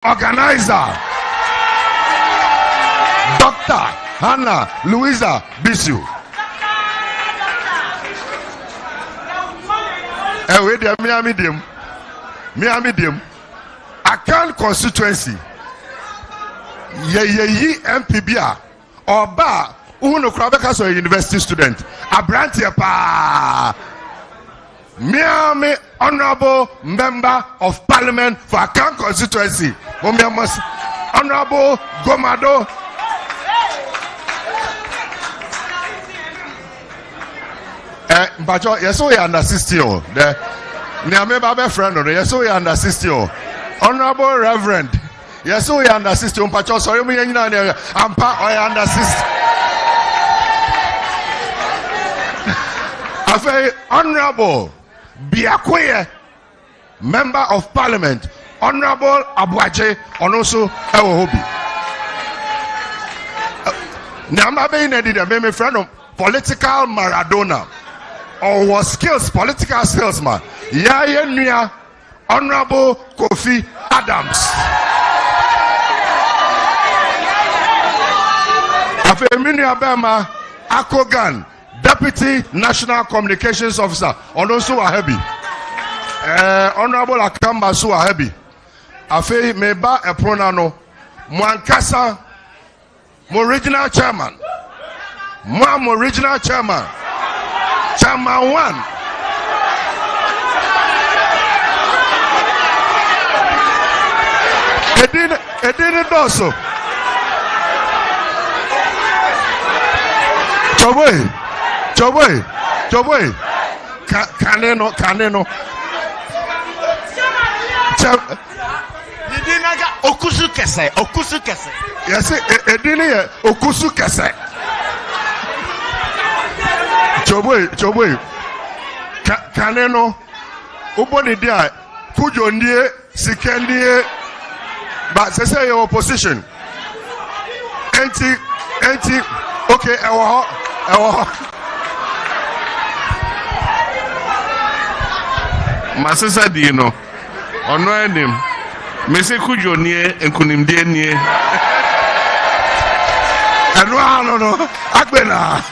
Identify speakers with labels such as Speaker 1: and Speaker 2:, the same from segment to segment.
Speaker 1: organizer, Dr. Hannah Louisa Bisu. Wait there, Miami Dim. Akan constituency. Ye MPBA or bar Uno Krabeka so a university student. Abrantia pa. Miami honorable member of parliament for Akan constituency. Honorable Gomado. But yes, we under 60. The Miami friend, yes, we under 60. Honorable Reverend. Yes, we under 60. Pacho, sorry, me and Ampa, I under 60. A very honorable Biakwe, member of parliament, Honorable Abuaje, and also Ewohobi. Nama be needed a baby friend of political Maradona or was skills, political salesman. Yaya Honorable Kofi Adams. Afemini Abema Akogan, Deputy National Communications Officer, and also Ahebi. Honorable Akamba Su Ahebi. Afe Meba Epronano, Mwankasa, my original chairman. My original chairman. Chairman 1. It didn't also. Choboy. Caneno.
Speaker 2: Okusu kese.
Speaker 1: Yes, Edini Okusu kese. Choboy. Caneno. Uboni dia. Kujo ndie. Sikendie. But say your opposition. Anti. Okay, ewo.
Speaker 3: Masesa di no. Ono enim. Mese kujo nie enkunimdie nie.
Speaker 1: Eno no. Agbena.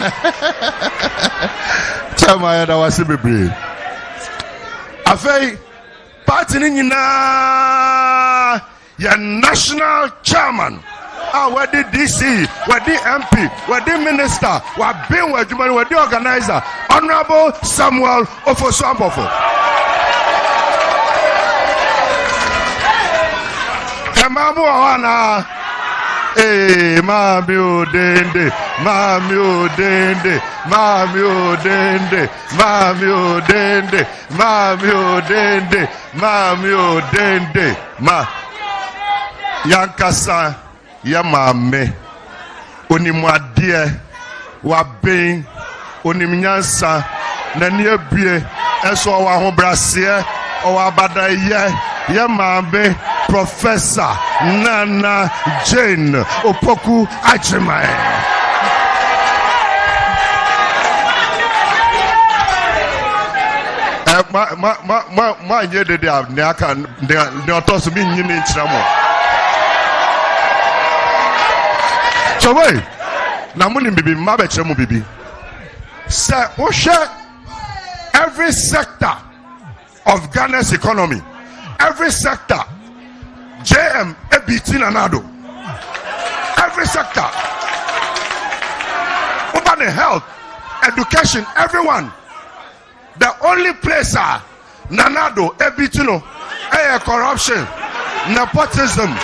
Speaker 1: Chama ya da wase bebre. Afei party ni nyina ya national chairman. Where the DC, where the MP, where the minister, where been where the organizer, Honorable Samuel Ofosuambofo. Emamu Owana, Mami Odende, Yankasa. Yamame onimwadie waben onimnyansa nani abie eso wa ho brasie o abadaye yamame Professor Nana Jane Opoku Achimae. Ma yede de aka ne otoso mi nyini nchiramo. Choboy, Namuni Bibi, Mabechemu Bibi. Sir, every sector of Ghana's economy, every sector, JM, Ebitin Anado, every sector, urban health, education, everyone. The only place are Nanado, Ebitino, corruption, nepotism,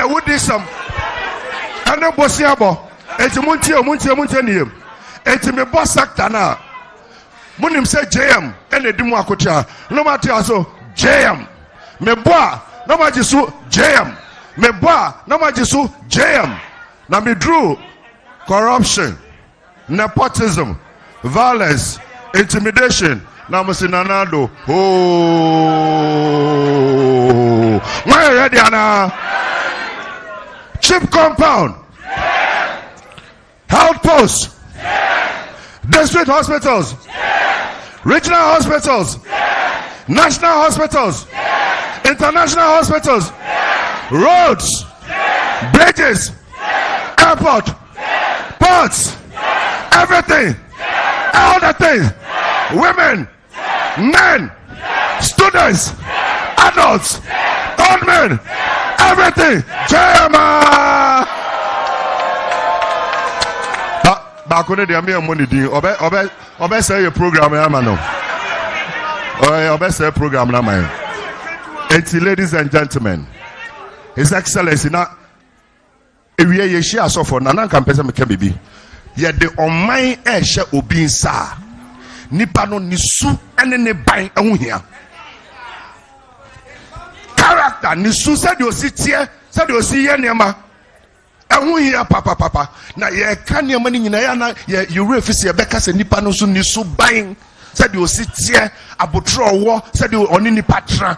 Speaker 1: woodism. Ano bosiabo enti muntie niem enti me boss sector na munim say JM ene dimu akotia no mate aso JM me boa no majisu JM me boa no majisu JM na me drew corruption, nepotism, violence, intimidation na musinanado why ready ana Chip compound, health posts, district hospitals, regional hospitals, national hospitals, international hospitals, roads, bridges, airport, ports, everything, all the things, women, men, students, adults, old men, everything. Jema. Back on the mere money, obe say your program, man. Obe say program, man. Ladies and gentlemen, His Excellency now. If we are share so for Nana Campesa Mekabibi, yet the on my air share obin sa Nipano Nisu and then buying a here. Character Nisu said you sit here, said you see Yanama. And here, papa. Now, ye can your money in Ayana, you refuse your Becca's and Nipano soon Nisu buying, said you sit here, a butro war, said you on any patra.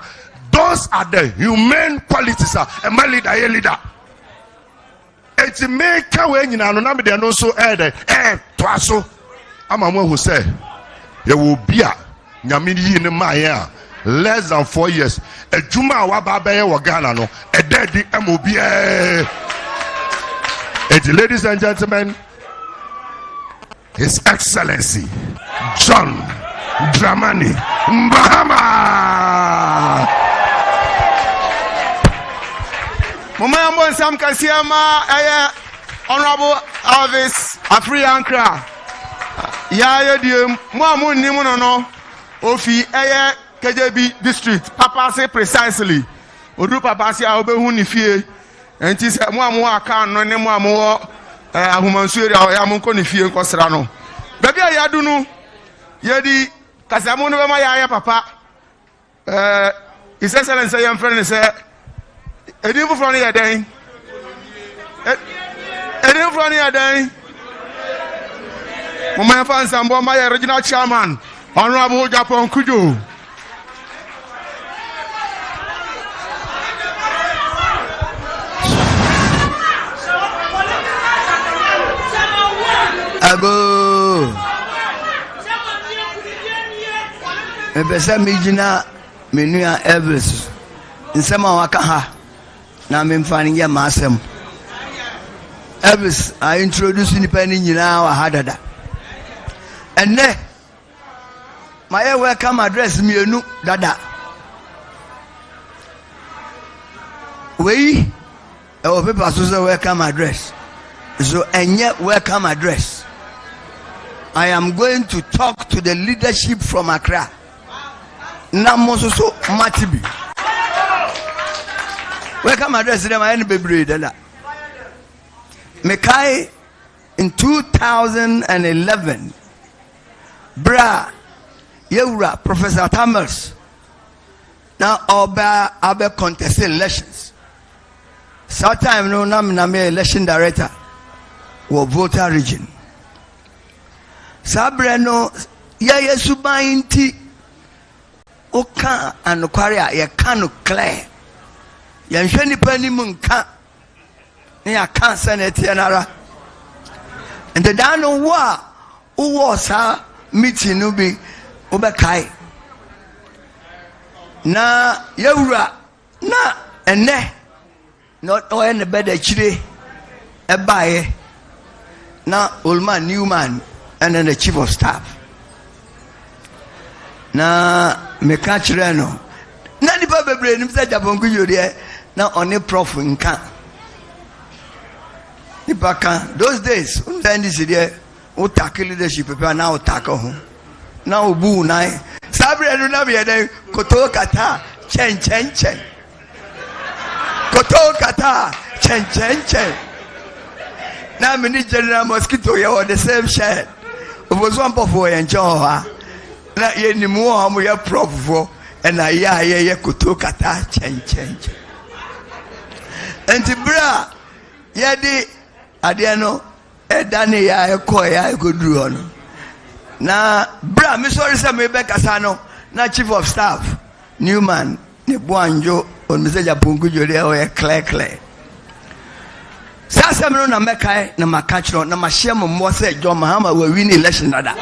Speaker 1: Those are the human qualities, and my leader. It's make when you know, they are not so twaso. I'm a one who say, there will be a Yamini in my less than 4 years. A Juma Wababe Wagana, no, a daddy MOB. Ladies and gentlemen, His Excellency John Dramani Mahama.
Speaker 2: Mama Sam Kasiama, Honorable Alvis Afriankra. Ya diem, Mamu Nimuno, Ofi, KJB district, Papa say precisely. Odu Papa say Obehuni fie, and tis Mamu Akan, no Nemo, Humansuri, Yamunko fie, Cosrano. Baby, I do know, Yedi Casamono, my Papa. His Excellency, I am friend, say. A new from here, day. A new from here, day. My fans and my original chairman, Honorable Japan Kujo.
Speaker 4: Ago. Ebesa mijina menua Everest. Nsema wakaha. Na me mfani ya masem Elvis I introduce independent nyina wa hadada enne my welcome address mienu dada we our people so welcome address so enye welcome address. I am going to talk to the leadership from Accra na mososo matibi. Welcome address them I be breed Mekai in 2011 Bra Yura Professor Tamers now Oba contested elections. Sometime no nam election director Oti Region. Sabreno ya subainti oka anokwaria ya kanu clear. Yanshani pani munka ya cancer netianara and the dano wa who was her meeting nubi ubekai na yawura na ene not all in the bed chile a baye na Ulman Newman and then the chief of staff na mekachireno na ni ba bebre ni sa Japan kuyo de na only prof nka Nipaka those days NDC there o tackle leadership people now tackle ho na obu nai sabre no na be dey koto kata chen koto kata chen na mini general mosquito you on the same shirt was one for enjoy na ye ni mu ho mo ya prof for and ya koto kata chen Antibra yadi adiano edane ya ekoya egoduru ono na bra me sorry say me be kasano na chief of staff Newman ne boanjo on message apunku jode o ye clear sasa me na mekai na makachro na mahye mo say John Mahama we win election nada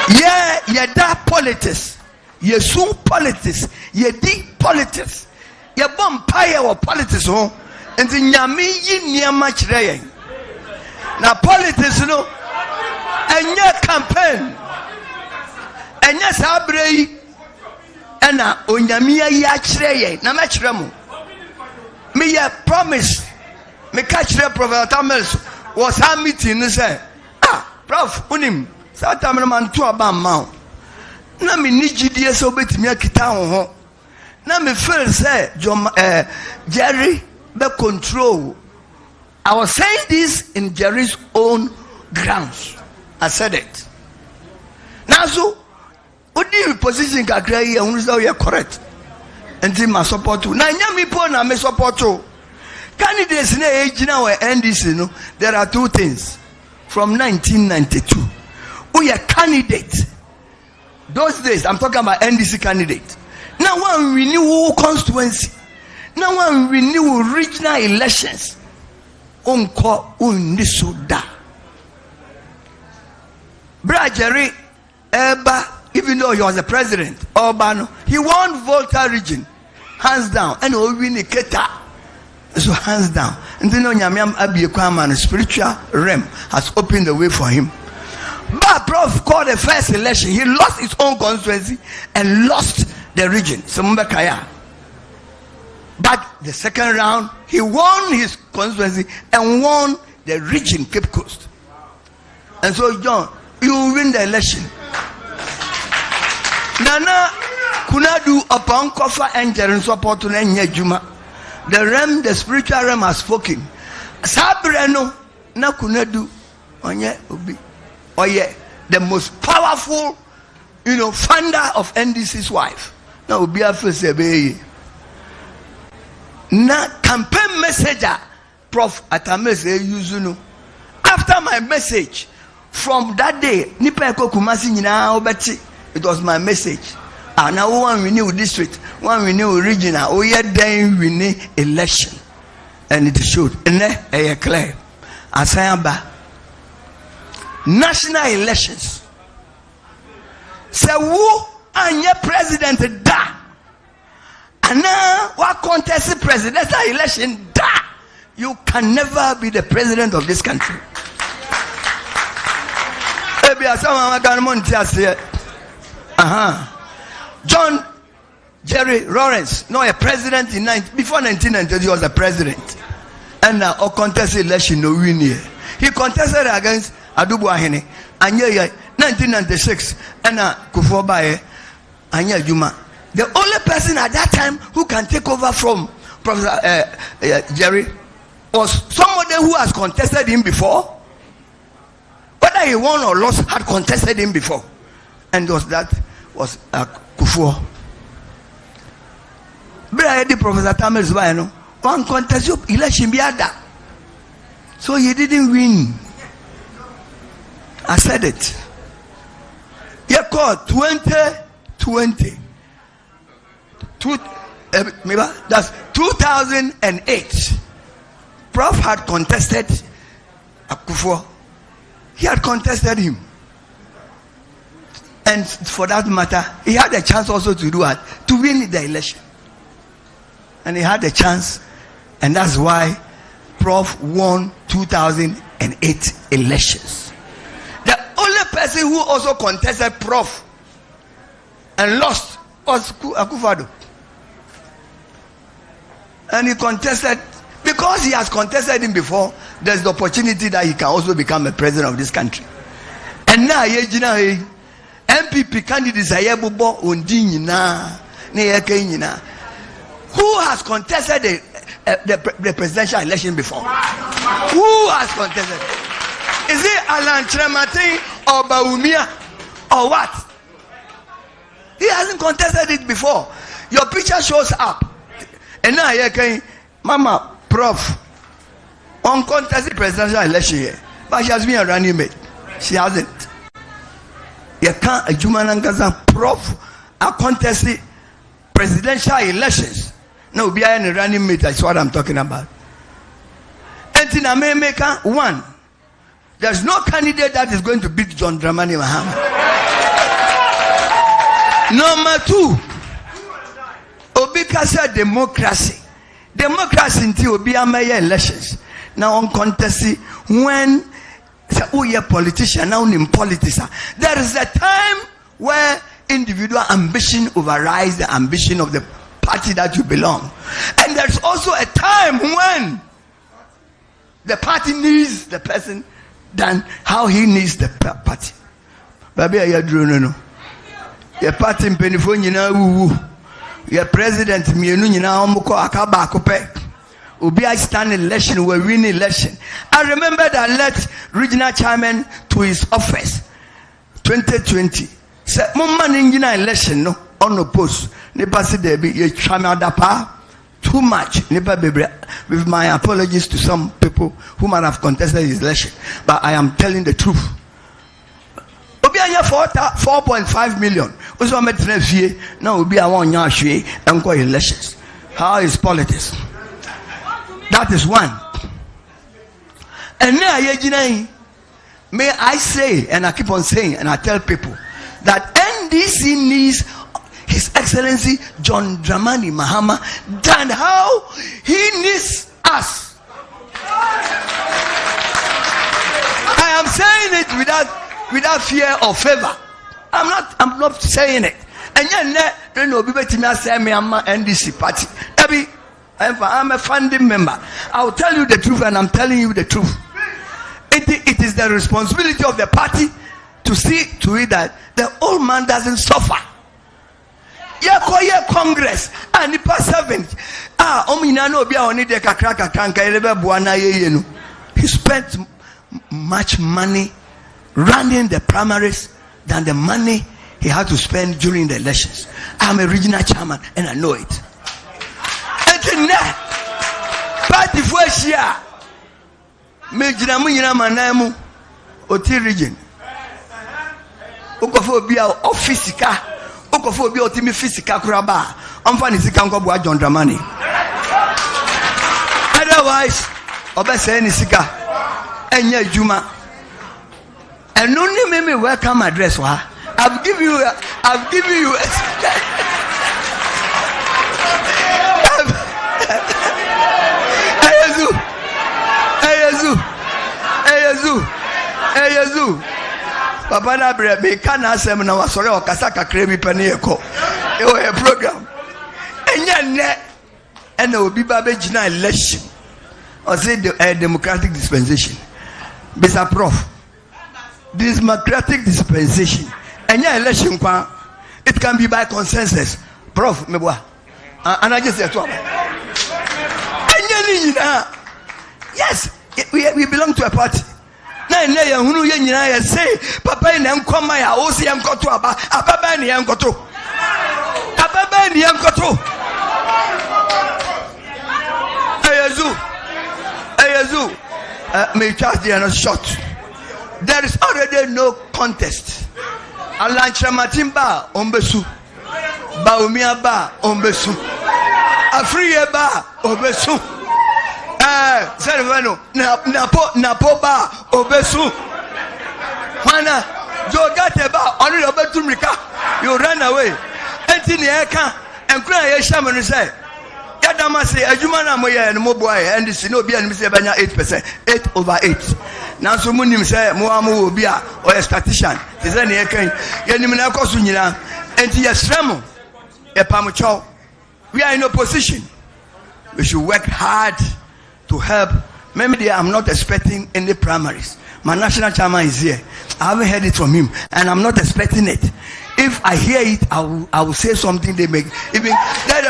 Speaker 4: yeah that politics Yesu politics, ye di politics. Ye bumpire or politics ho. And the nyame yi niama kyerɛ yɛn. Na politics no enye campaign. Enye saa bere yi ɛna onyame yi akyerɛ yɛn. Na mɛkyerɛ mo. Me ye promise. Me ka kyerɛ Prophet Tamils was our meeting ni say, Prof unim saa time no man to aba ma. Na me ni gidie so betimi akita ho. Na me feel say Jerry be control. I was saying this in Jerry's own grounds. I said it. Now so odi position kakra yi ehunu say you correct. Enti ma support you. Na nyame po na me support you. Candidates in Ejina or NDC, no, there are two things. From 1992, we are candidate. Those days, I'm talking about NDC candidate. Now when we renew constituency, now when we renew regional elections, unko unisuda. Bra Jerry Eba, even though he was the president, Obano, he won Volta region, hands down, and we win Keta. So hands down. And then Nyamiam Abiyakwama, the spiritual realm has opened the way for him. But Prof called the first election. He lost his own constituency and lost the region. But the second round, he won his constituency and won the region, Cape Coast. And so John, you win the election. Nana Kunadu upon Kofa and Jaren support to Juma. The realm, the spiritual realm has spoken. Sabreno na kunadu onye obi. Oye, the most powerful, founder of NDC's wife. Na obi afesebe. Na campaign messenger, Prof Atamese Yuzuno. After my message, from that day, nipa eko kumasi nyina obeti. It was my message. And now one we new district, one we new regional. Oh yeah, then we need election, and it showed. And then clear. Asayamba national elections. So who anya president da? And now what contest presidential election da? You can never be the president of this country. John Jerry Lawrence, no, a president before 1990, he was a president. And now, contested election, no win here. He contested against Adubu Ahene, and 1996, and Kufobaye, and Juma. The only person at that time who can take over from Professor Jerry was somebody who has contested him before. Whether he won or lost, had contested him before. And that was Kufuor. But I had the Professor Tamils Bayano. One contest election biada. So he didn't win. I said it. You called 2020. That's 2008. Prof had contested Kufuor. He had contested him. And for that matter, he had a chance also to do it, to win the election. And he had a chance, and that's why Prof won 2008 elections. The only person who also contested Prof and lost was Akufo-Addo. And he contested, because he has contested him before, there's the opportunity that he can also become a president of this country. And now, MPP candidates who has contested the presidential election before? Who has contested? Is it Alan Tremati or Baumia or what? He hasn't contested it before. Your picture shows up. And now here can Mama Prof uncontested presidential election here. But she has been a running mate. She hasn't. You can't a Jumanangaza Prof a contested presidential elections. No, be a running mate, that's what I'm talking about. And in America, one, there's no candidate that is going to beat John Dramani Mahama. Number 2, obi kasa democracy. Democracy until obi amaya elections. Now on contest when a politician now in politics. There is a time where individual ambition overrides the ambition of the party that you belong. And there's also a time when the party needs the person than how he needs the party. Baby, you don't know. Your party in Penifoniana, your president, Mianuna, Omoko, Akaba, Kope. Ubi I stand election, we win election. I remember that I led regional chairman to his office 2020. Said, Mumman in election, no, unopposed. Never said there be a chairman too much. Never be with my apologies to some people who might have contested his election. But I am telling the truth. Obi anya 4.5 million. Also met now Obi I want you and go elections. How is politics? That is one. And now may I say, and I keep on saying, and I tell people that NDC needs His Excellency John Dramani Mahama than how he needs us. I am saying it without fear or favor. I'm not saying it. And yet, don't know, people say me I'm NDC party. I'm a founding member. I will tell you the truth, and I'm telling you the truth. It is the responsibility of the party to see to it that the old man doesn't suffer. Congress and the past 7. He spent much money running the primaries than the money he had to spend during the elections. I'm a regional chairman and I know it. Party for Shia Majinamu Manamu Oti Region Ukophobia officica Ukophobia Otimi Physica Kuraba Umfanisika John Dramani. Otherwise, Obese Nisika Enya Juma and only me welcome address. I've given you Papa na bre me kana asem na wasore okasaka kremi pani eko e o program enya ne ena obi ba be gina election or say the democratic dispensation bisa prof democratic dispensation enya election kwa it can be by consensus prof mebwa and I just say to enya ni nyina yes we belong to a party. Na ne ya hunu ye nyina ya say papa na nkoma ya o se enkoto aba ababa ne enkoto ababa ne enkoto ayezu me charge they are not short. There is already no contest. Alancha matimba ombesu baumia ba ombesu afriye ba ombesu Servano, Napoba, Obesu. Wana, Jogateba, only Obetumrika, you ran away. Eka, and cry a shaman say, Yadamase, a Jumana Moya and Moboy, and the Sinobia and Mr. Banya 8%, 8/8. Now, so Munim say, Moamu Bia, or a statistician, is any Eka, Yanimina Kosunina, and Tiastramo, a Pamucho. We are in opposition. We should work hard to help. Maybe I'm not expecting any primaries. My national chairman is here. I haven't heard it from him, and I'm not expecting it. If I hear it, I will say something they make. Even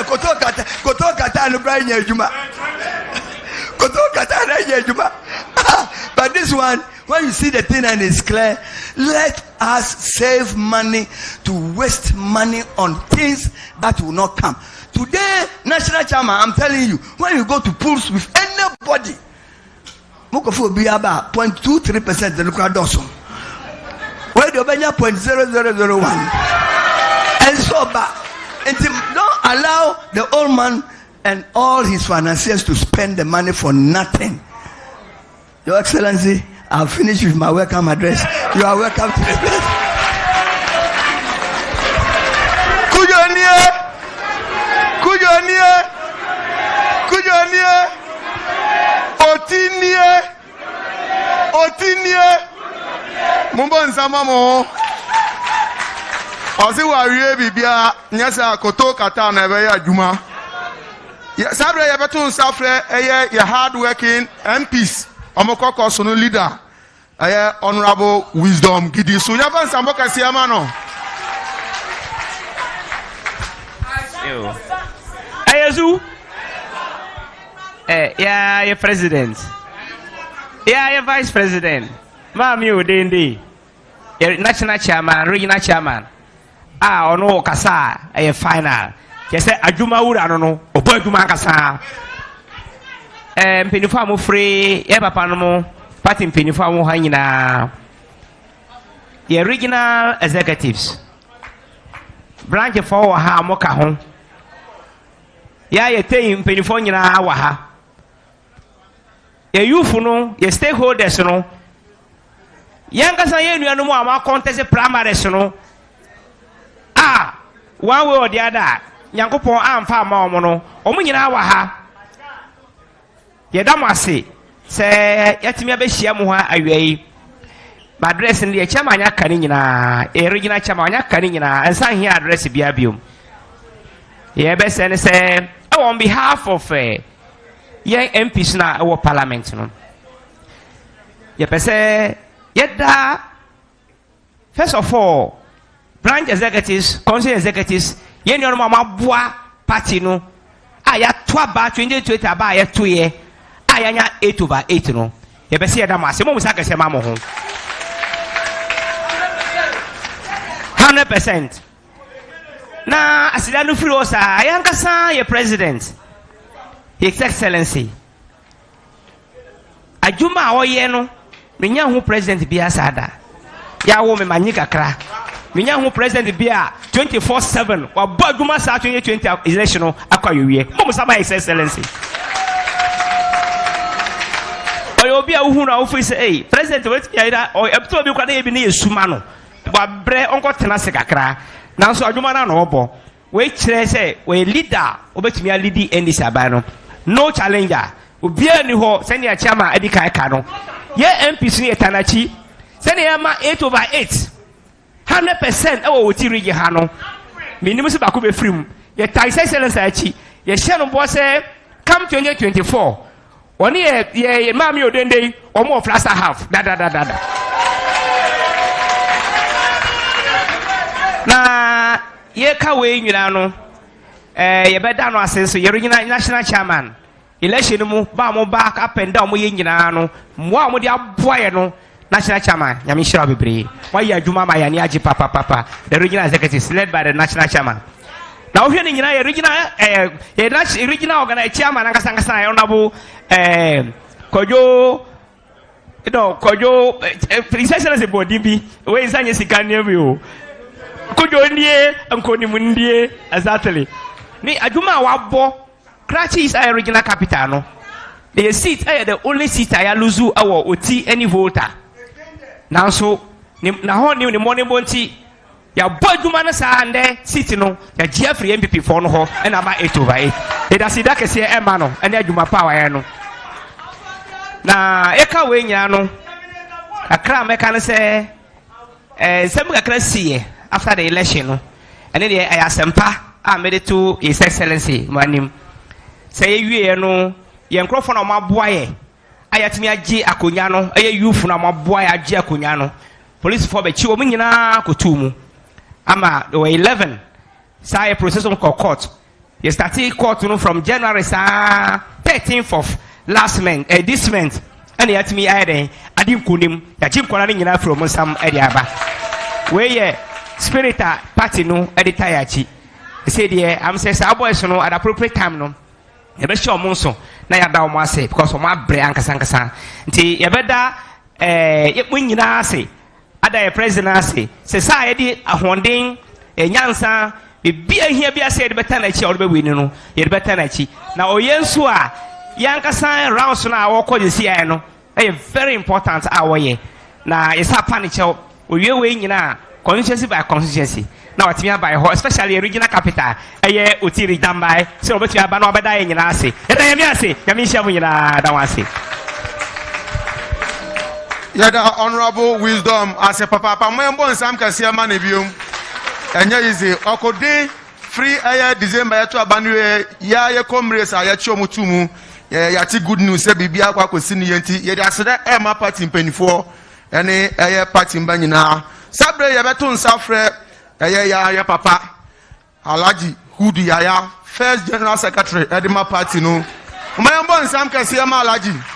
Speaker 4: Koto Kata and Brian Juma. But this one, when you see the thing and it's clear, let us save money to waste money on things that will not come. Today, national chairman, I'm telling you, when you go to pools with anybody, Mokofo be about 0.23% the local dozen. Where the Obenya 0.0001. And so bad. And don't allow the old man and all his financiers to spend the money for nothing. Your Excellency, I'll finish with my welcome address. You are welcome to the place.
Speaker 2: Otinie Mumbo Nsamamo Osi Warie Bibia Nyasa Koto Kata na ebe ya Juma Sabre ya betu nsafre eye ya hard working MPs omokoko sunu leader eye honorable wisdom gidi so ya ban sambo kasi amano
Speaker 5: Ayezu ya president ya vice president Mami Odende national chairman regional chairman ono kasa final kese adwuma wura no obo adwuma kasa mpenifu amofre ye papa no mo party mpenifu amu ha nyina ye regional executives branch for ha amoka ho ya ye tey mpenifu nyina wa ha ye youth no ye stakeholders no yankasa ye nua no mo ama contest primaries no one way or the other Yankopon amfa ma omo no omo nyina wa ha ye da mo ase se yatimi abehia mo ha awai ma address ne ye chama anya kane nyina e regional chama anya kane nyina ensan here address bia biom ye be se ne se on behalf of ye MPs na our parliament no ye pese ye da first of all branch executives council executives ye no ma boa party no aya to aba 2020 aba ya to ye aya nya 8/8 no ye be se ye da ma se mo musa ka se ma mo ho 100% na asida no free osa aya nkasa ye president his excellency ajuma oye no menya ho president bia sada ya wo me manyi kakra menya ho president bia 24/7 wa baduma sa 2020 election no akwa yewie mo sama his excellency oyo bia wo hu na wo fi say president wet ya ida o epto bi kwa na ebi na yesuma no wa bre onko tena se kakra nanso adwuma na no obo we kire say we leader obetumi a lead NDC aban no no challenger obia ni ho senior chairman edika eka no ye MPs ni etanachi senior ma 8/8 100% ewo Oti Region ha no minimum se bako be free ye tax excellence achi ye hye no bo se come 2024 oni ye Mami Odende omo flasa half da na ye ka we nyina no ye beda no asenso ye regional national chairman election mu ba mo back up and down mo ye nyina no mo mo de aboa ye no national chairman nyame shira bebre why adwuma ma ya ne agi papa the regional executives led by the national chairman na ohwe ni nyina ye regional organization chairman nkasa ya onabo kojo princess se body bi we nsanye sika ne bi o kojo ndie ankoni mundie exactly ni adwuma wa bo Krachi is a regional capital no the seat the only seat I lose our Oti any voter now so na ho ni morning bonti ya boduma na sa ande seat no ya Jeffrey MPP for no ho and about 8/8 it does that kese e ma no and adwuma power ya no na eka we nya no akra meka no say sem kakra sie after the election no and then I asempa a made to his excellency manim say wie no ye nkrofo na maboa ye ayatimi agi akonya no eye youth na maboa ye agi akonya no police for be chi o nyina kotumu ama there were 11 say process on court you started court no from January 13th of last month this month and yatimi ayeden adim kunim ya chi nkwana nyina from some area aba we ye spirit party no edita ya chi say there am say sa boys no at appropriate time no ye be show monso na ya da o mo ase because o ma bre ankasa nti ye be da ye nyina ase ada ye president ase se sa ye di ahonden nyansa bibia hia bia se ye beta na chi o be wini no ye beta na chi na oyensu a yankasa rounds na wo ko disi ya no very important our ye na ye sa paniche owie we nyina constituency by constituency na watimi by ho especially regional capital Oti Region by so obetimi aba na obeda nyina ase eda yemi ase yemi hia mu nyina da wase
Speaker 2: Yada honorable wisdom as a papa member Sam Kasia Manibium. And easy. Okode free air December to Abanue ya comrades ayacho mutumu. Yati good news say bibia kwa kwesini yenti. Yada sada Emma party in 24. Any air party in Banina. Sabre yabeton safre ya papa. Alaji Hudu Yaya, first general secretary Edema party no. Member Sam Kasia Alaji.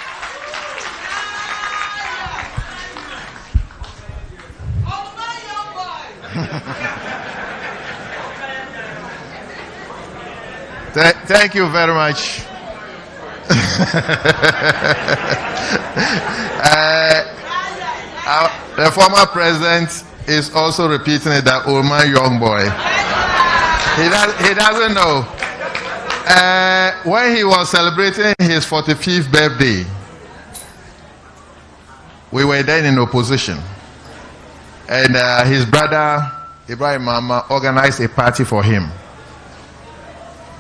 Speaker 6: Thank you very much. The former president is also repeating it, that old man, young boy. He doesn't know. When he was celebrating his 45th birthday, we were then in opposition. And his brother, Ibrahim Mahama, organized a party for him.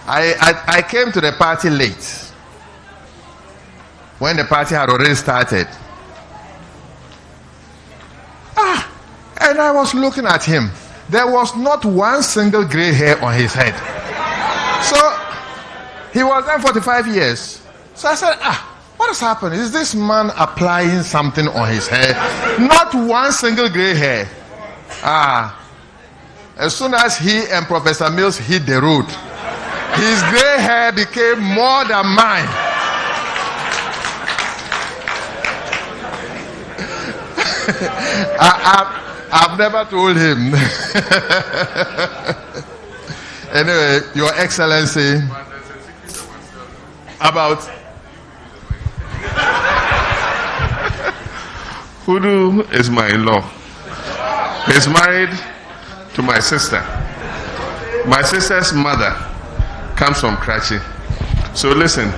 Speaker 6: I came to the party late, when the party had already started. And I was looking at him. There was not one single gray hair on his head. So he was then 45 years. So I said, what has happened? Is this man applying something on his hair? Not one single gray hair. As soon as he and Professor Mills hit the road, his gray hair became more than mine. I've never told him. Anyway, Your Excellency, about
Speaker 3: Hudu is my in-law. He's married to my sister. My sister's mother comes from Karachi. So listen,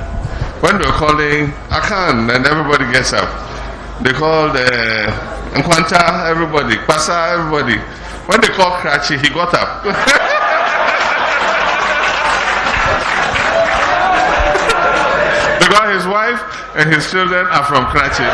Speaker 3: when they're calling Akan and everybody gets up, they call the Nkwanta, everybody, Pasa, everybody. When they call Karachi, he got up. Because his wife and his children are from Karachi.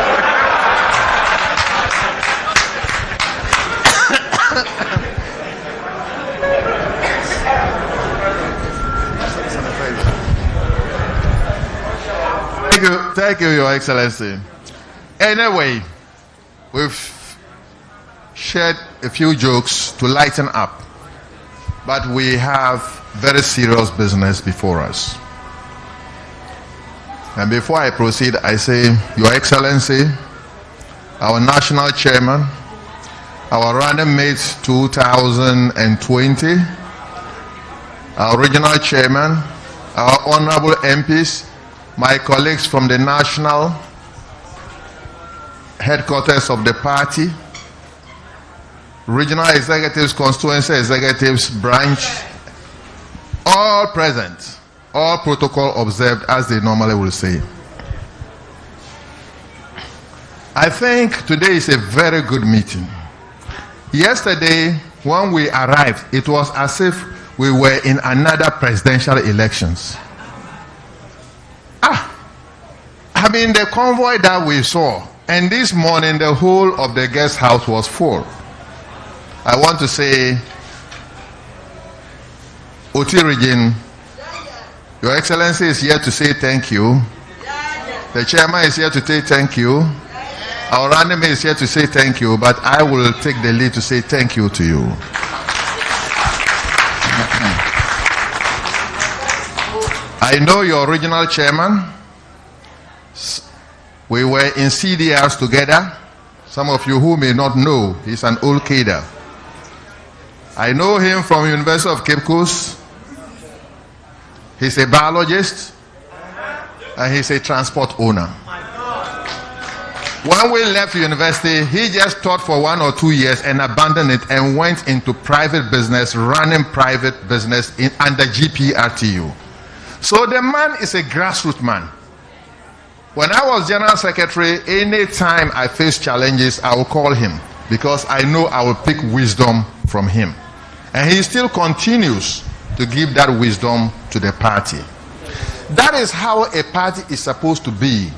Speaker 6: Thank you, Your Excellency. Anyway, we've shared a few jokes to lighten up, but we have very serious business before us. And before I proceed, I say, Your Excellency, our national chairman, our random mates 2020, our regional chairman, our honorable MPs, my colleagues from the national headquarters of the party, regional executives, constituency executives, branch, all present, all protocol observed, as they normally will say. I think today is a very good meeting. Yesterday, when we arrived, it was as if we were in another presidential elections. I mean, the convoy that we saw, and this morning the whole of the guest house was full. I want to say, Oti Region, Your Excellency is here to say thank you. The chairman is here to say thank you. Our random is here to say thank you, but I will take the lead to say thank you to you. I know your original chairman. We were in CDRs together. Some of you who may not know, he's an old cadre. I know him from University of Cape Coast. He's a biologist and he's a transport owner. When we left university, he just taught for 1 or 2 years and abandoned it and went into private business, running private business under GPRTU. So the man is a grassroots man. When I was general secretary, any time I face challenges, I will call him because I know I will pick wisdom from him. And he still continues to give that wisdom to the party. That is how a party is supposed to be,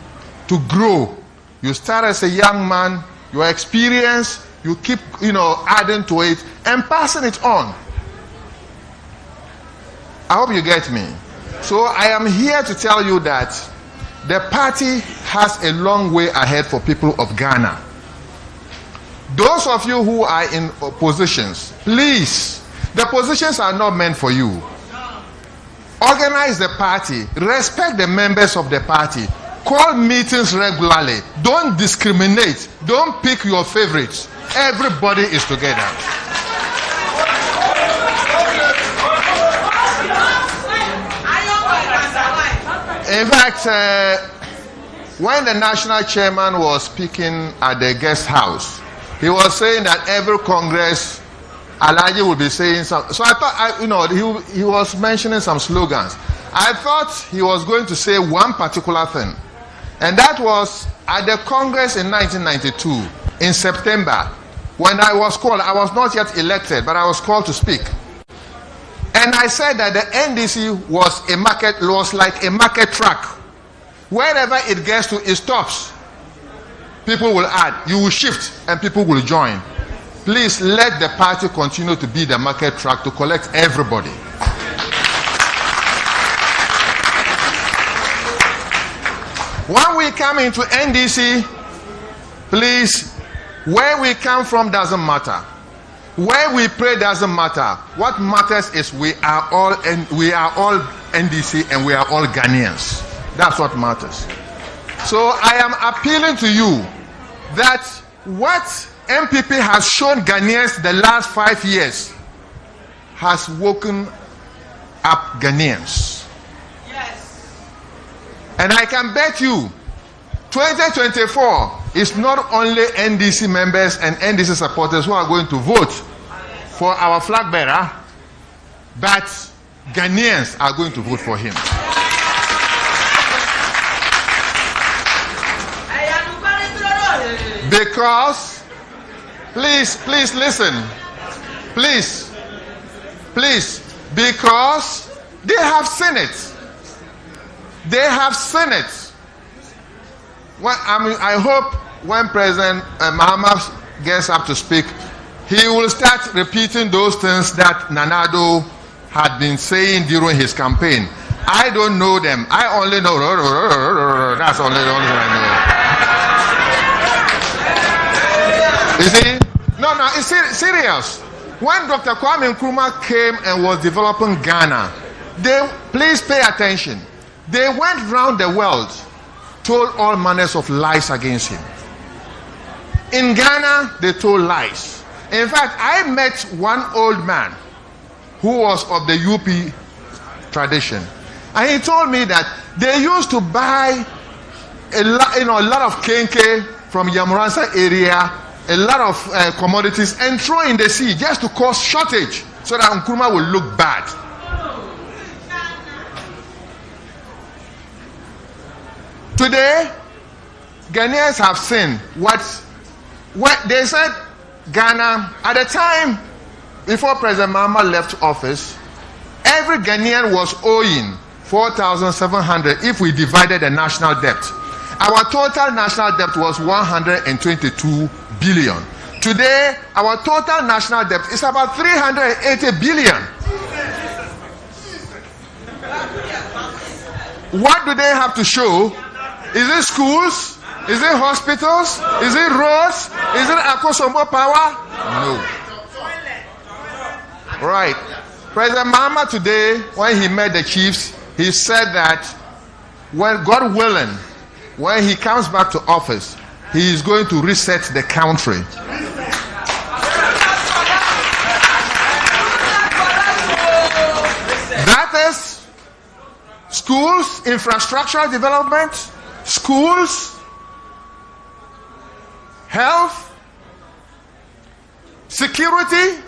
Speaker 6: to grow. You start as a young man, your experience, you keep, adding to it and passing it on. I hope you get me. So I am here to tell you that the party has a long way ahead for people of Ghana. Those of you who are in positions, please, the positions are not meant for you. Organize the party, respect the members of the party, call meetings regularly, don't discriminate, don't pick your favorites. Everybody is together. In fact, when the national chairman was speaking at the guest house, he was saying that every Congress, Alaji would be saying something. So I thought, he was mentioning some slogans. I thought he was going to say one particular thing. And that was at the Congress in 1992, in September, when I was called. I was not yet elected, but I was called to speak. And I said that the NDC was like a market truck. Wherever it gets to, it stops. People will add, you will shift, and people will join. Please let the party continue to be the market truck to collect everybody. When we come into NDC, please, where we come from doesn't matter. Where we pray doesn't matter. What matters is we are all NDC and we are all Ghanaians. That's what matters. So I am appealing to you that what MPP has shown Ghanaians the last 5 years has woken up Ghanaians. Yes. And I can bet you 2024 is not only NDC members and NDC supporters who are going to vote for our flag bearer, but Ghanaians are going to vote for him. Because, please listen. Please, because they have seen it. They have seen it. Well, I hope when President Mahama gets up to speak, he will start repeating those things that Nanado had been saying during his campaign. I don't know them. I only know. That's only the only thing I know. You see? No, it's serious. When Dr. Kwame Nkrumah came and was developing Ghana, please pay attention. They went round the world, told all manners of lies against him. In Ghana, they told lies. In fact, I met one old man who was of the UP tradition, and he told me that they used to buy a lot of kenke from Yamuransa area, a lot of commodities, and throw in the sea just to cause shortage so that Nkrumah will look bad. Today, Ghanaians have seen what they said. Ghana, at the time before President Mahama left office, every Ghanaian was owing 4,700 if we divided the national debt. Our total national debt was 122 billion. Today, our total national debt is about 380 billion. What do they have to show? Is it schools? Is it hospitals? Is it roads? Is it Akosombo power? No. Right. President Mahama today, when he met the chiefs, he said that when God willing, when he comes back to office, he is going to reset the country. That is schools, infrastructural development, schools, health, security,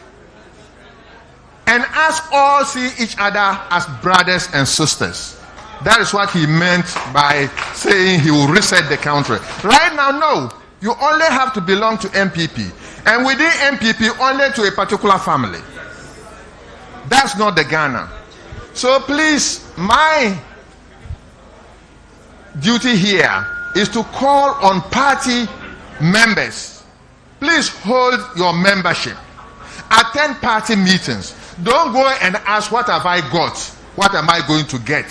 Speaker 6: and us all see each other as brothers and sisters. That is what he meant by saying he will reset the country. Right now, no. You only have to belong to MPP. And within MPP, only to a particular family. That's not the Ghana. So please, my duty here is to call on party members please hold your membership. Attend party meetings. Don't go and ask, what have I got? What am I going to get?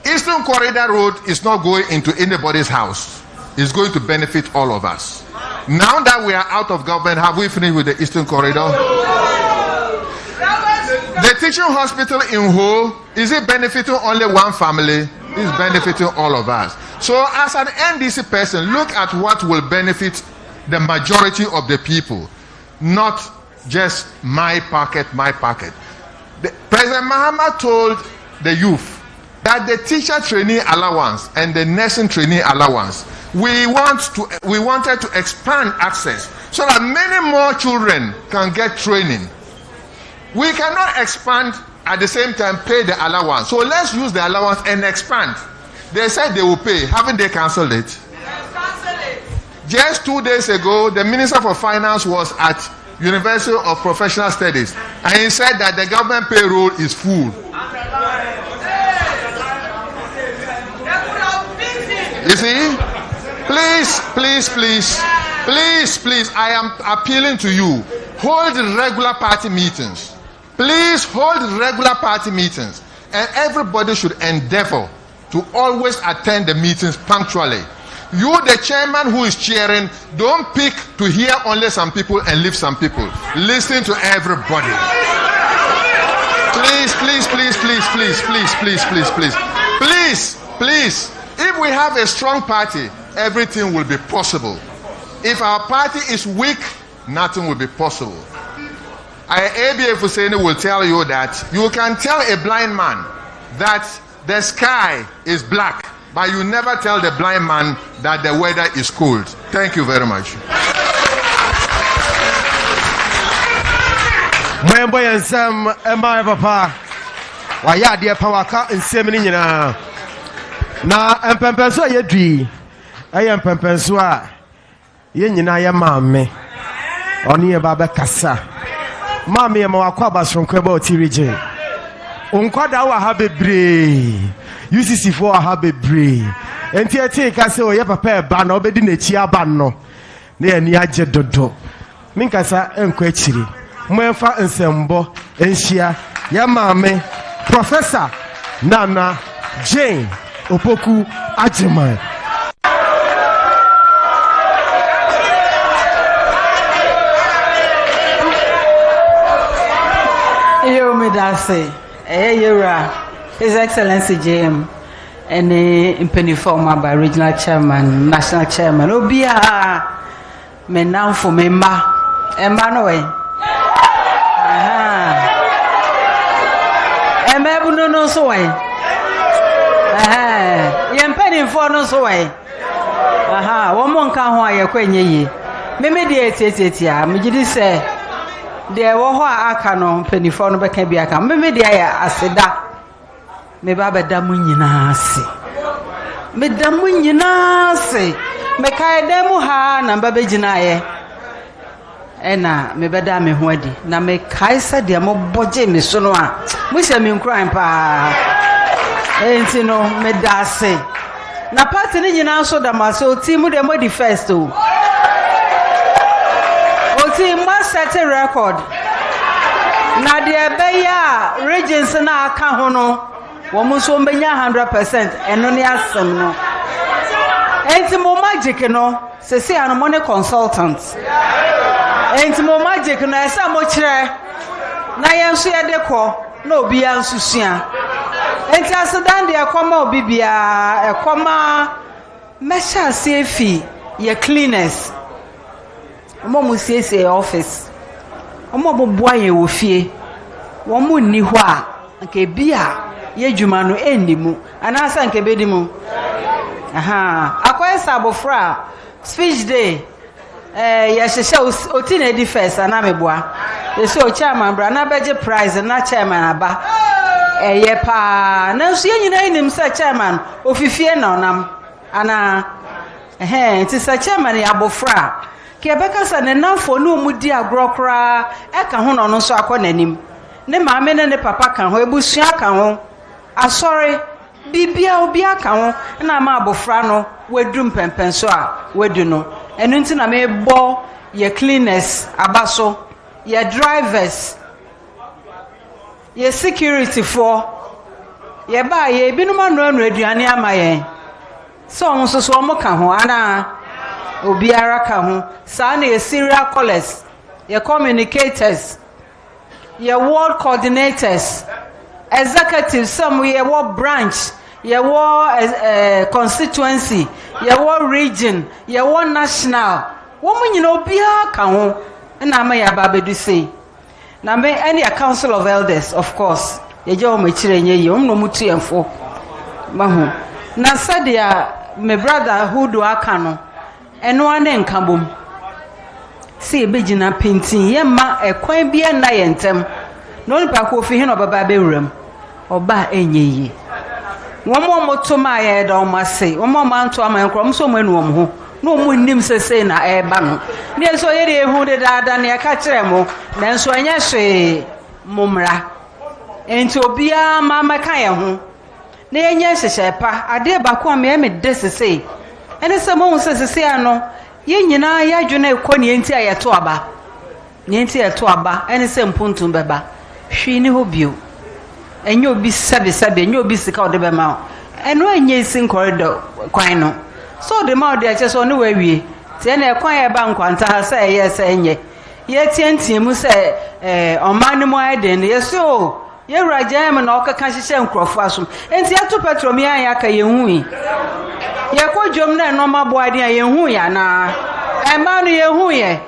Speaker 6: Eastern Corridor Road is not going into anybody's house. It's going to benefit all of us. Now that we are out of government, have we finished with the Eastern Corridor? The teaching hospital in whole, is it benefiting only one family? It's benefiting all of us. So as an NDC person, look at what will benefit the majority of the people, not just my pocket. President Mahama told the youth that the teacher trainee allowance and the nursing trainee allowance, we wanted to expand access so that many more children can get training. We cannot expand at the same time pay the allowance. So let's use the allowance and expand. They said they will pay. Haven't they cancelled it? Yes, cancelled it. Just 2 days ago, the Minister for Finance was at University of Professional Studies, and he said that the government payroll is full. You see? Please, I am appealing to you. Hold regular party meetings. Please hold regular party meetings. And everybody should endeavor to always attend the meetings punctually. You, the chairman who is chairing, don't pick to hear only some people and leave some people. Listen to everybody. Please. If we have a strong party, everything will be possible. If our party is weak, nothing will be possible. ABF Hussein will tell you that you can tell a blind man that the sky is black, but you never tell the blind man that the weather is cold. Thank you very much.
Speaker 7: Na empempenso ye dui aye empempenso a ye nyina ye maame oni ye baba kasa maame ye ma wakwa abasonko ba Oti Region onkwada wa ha bebre UCC for ha bebre enti eti ka se o ye papa e ba na obedi na chi aba no na ye ni age dodo minkasa enko achiri mo enfa nsembo enhia ye maame Professor Nana Jane Opoku Ajimai.
Speaker 8: Yo medase yura His Excellency JM and impeniforma by regional chairman, national chairman. Obia me now for me ma Emmanuel. Emebu no so way. For no so way. One month can why a queen ye. Maybe ya, me say, there were aka no penny for no can be a come. Maybe I said that. Me baba damunina see. Me damunina see. Me kai demu ha na babejinaye. Ena me beda me hoadi. Na me kai sa dia mo boje me so no a. Mo se me crime pa. Enti no me da se. Na party ni nyina so da ma so team dem di first o. O team must set a record. Na de be ya regions na aka ho no, wo mo so mbenya 100% eno ne asem no. Enti mo magic no, se se an money consultants. Enti mo magic no esa mo kire. Na yenso ye de ko, na obi ansusua. Enti asedan de akoma obi bia ekoma mesha sefi ye cleaners omo musiesie office omo boboa ye ofie wo mu ni ho a nke bia ye dwuma no endimu anasa nke bedimu akoy sabofra speech day ye hyehyɛ oti na di first ana meboa ye so chairman bra na beje prize na chairman aba eye pa na so yenyina inim sa chairman ofifie na onam ana ti sa chairman ya abofra ke beka sa ne namfo no mudi agrokra e ka ho no no so akọ nanim ne maame ne papa ka ho ebusua ka ho asori bibia obi aka ho na ma abofra no wadum pempen so a wadu no ɛno nti na mebɔ yɛ cleaners aba so yɛ drivers yɛ security for yɛ ba yɛ binom ano aduane ama yɛn so ɔmo nso so ɔmo ka ho ana obiara ka ho saa na yɛ serial callers yɛ communicators yɛ ward coordinators executives some yɛ wɔ branch yɛ wɔ constituency yɛ wɔ region yɛ wɔ national wɔn nyina obiara ka ho na ama yɛ aba abedu sei na me any a council of elders of course yɛgye wɔn akyire nye yie wɔn na wɔn tu yɛn fo mahu na sɛdeɛ me brother hudu aka no ɛno ane nka bom si ebegyina pintin yɛ ma ɛkwan bi na yɛ ntɛm na onipa ko fi hin ɔbaba bewuram ɔba enye yie wɔn mo to ma yɛ da wɔn ase wɔn mo anto ama nkoro wɔn so mo enu wɔn ho na wɔn nim sese na ɛba no ne nso yɛ de ehu de daada ne ɛka kyerɛ mo na nso ɛnyɛ hwee momra enti obiara ma maka yɛ ho na yɛnyɛ hyehyɛ pa adeɛ baako a me de sese ɛne sɛ mo hu sese ano yɛn nyinaa yɛadwene ekɔ ne enti a yɛto aba ne enti yɛto aba ɛne sɛ mpuntum bɛba hwii ne ho bio enye obi sabe enye obi sika ode be ma eno enye sin corridor kwan no so de ma ode ache so ne wawie tie na kwan e ba nkwanta ha se eye se enye ye tientie mu se oman mu aden ye so ye wuraje me na okaka hihye nkrofo asom enti ato petrol ya ya ka ye hu yi ye kodwom na no mabo aden ye hu ya na e ma no ye hu ye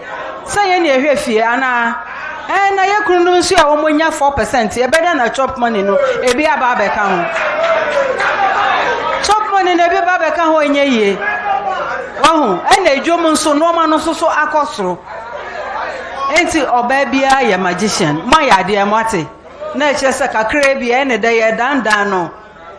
Speaker 8: se ye na ehwe fie ana na ye kunu nso a wo nya 4% e beda na chop money no e bi aba abeka ho chop money na bi aba abeka ho enye yie wahu na edwom nso no ma no so akosoro enti oba bia ye magician ma ya de amate na eche se kakra bia na de ye dandan no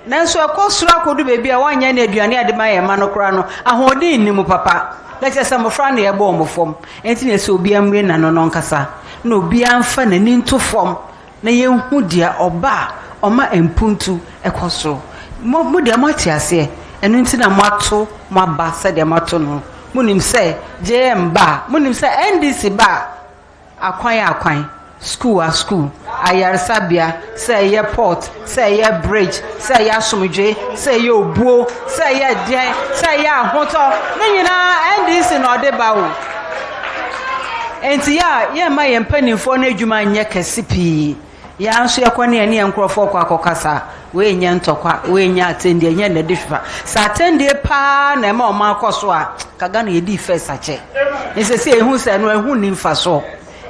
Speaker 8: na nso akosoro akodu be bia wanya na aduane ade ma ye ma no kra no ahodin ni mu papa na eche se mofra na ye bo omofom enti na se obi amre na no nkasa no obi amfa na ni ntofom na ye hu dia oba oma empuntu ekosoro mo dia mate ase enu nti na mato maba se dia mato no munim se JM ba munim se NDC ba akwan school ayarsabia se ye port se ye bridge se ye asomdwe se ye obuo se ye den se ye ahoto na nyina NDC no de ba wo enti ya ma ye mpanimfo na adwuma nye kese pii ya nso yakwane ne nkrofo kwa akokasa we nya ntokwa we nya atendie nya na dihwa sa atendie pa na ma o ma akoso a kaga na ye di first ache nse se ehu se no ehu ni mfa so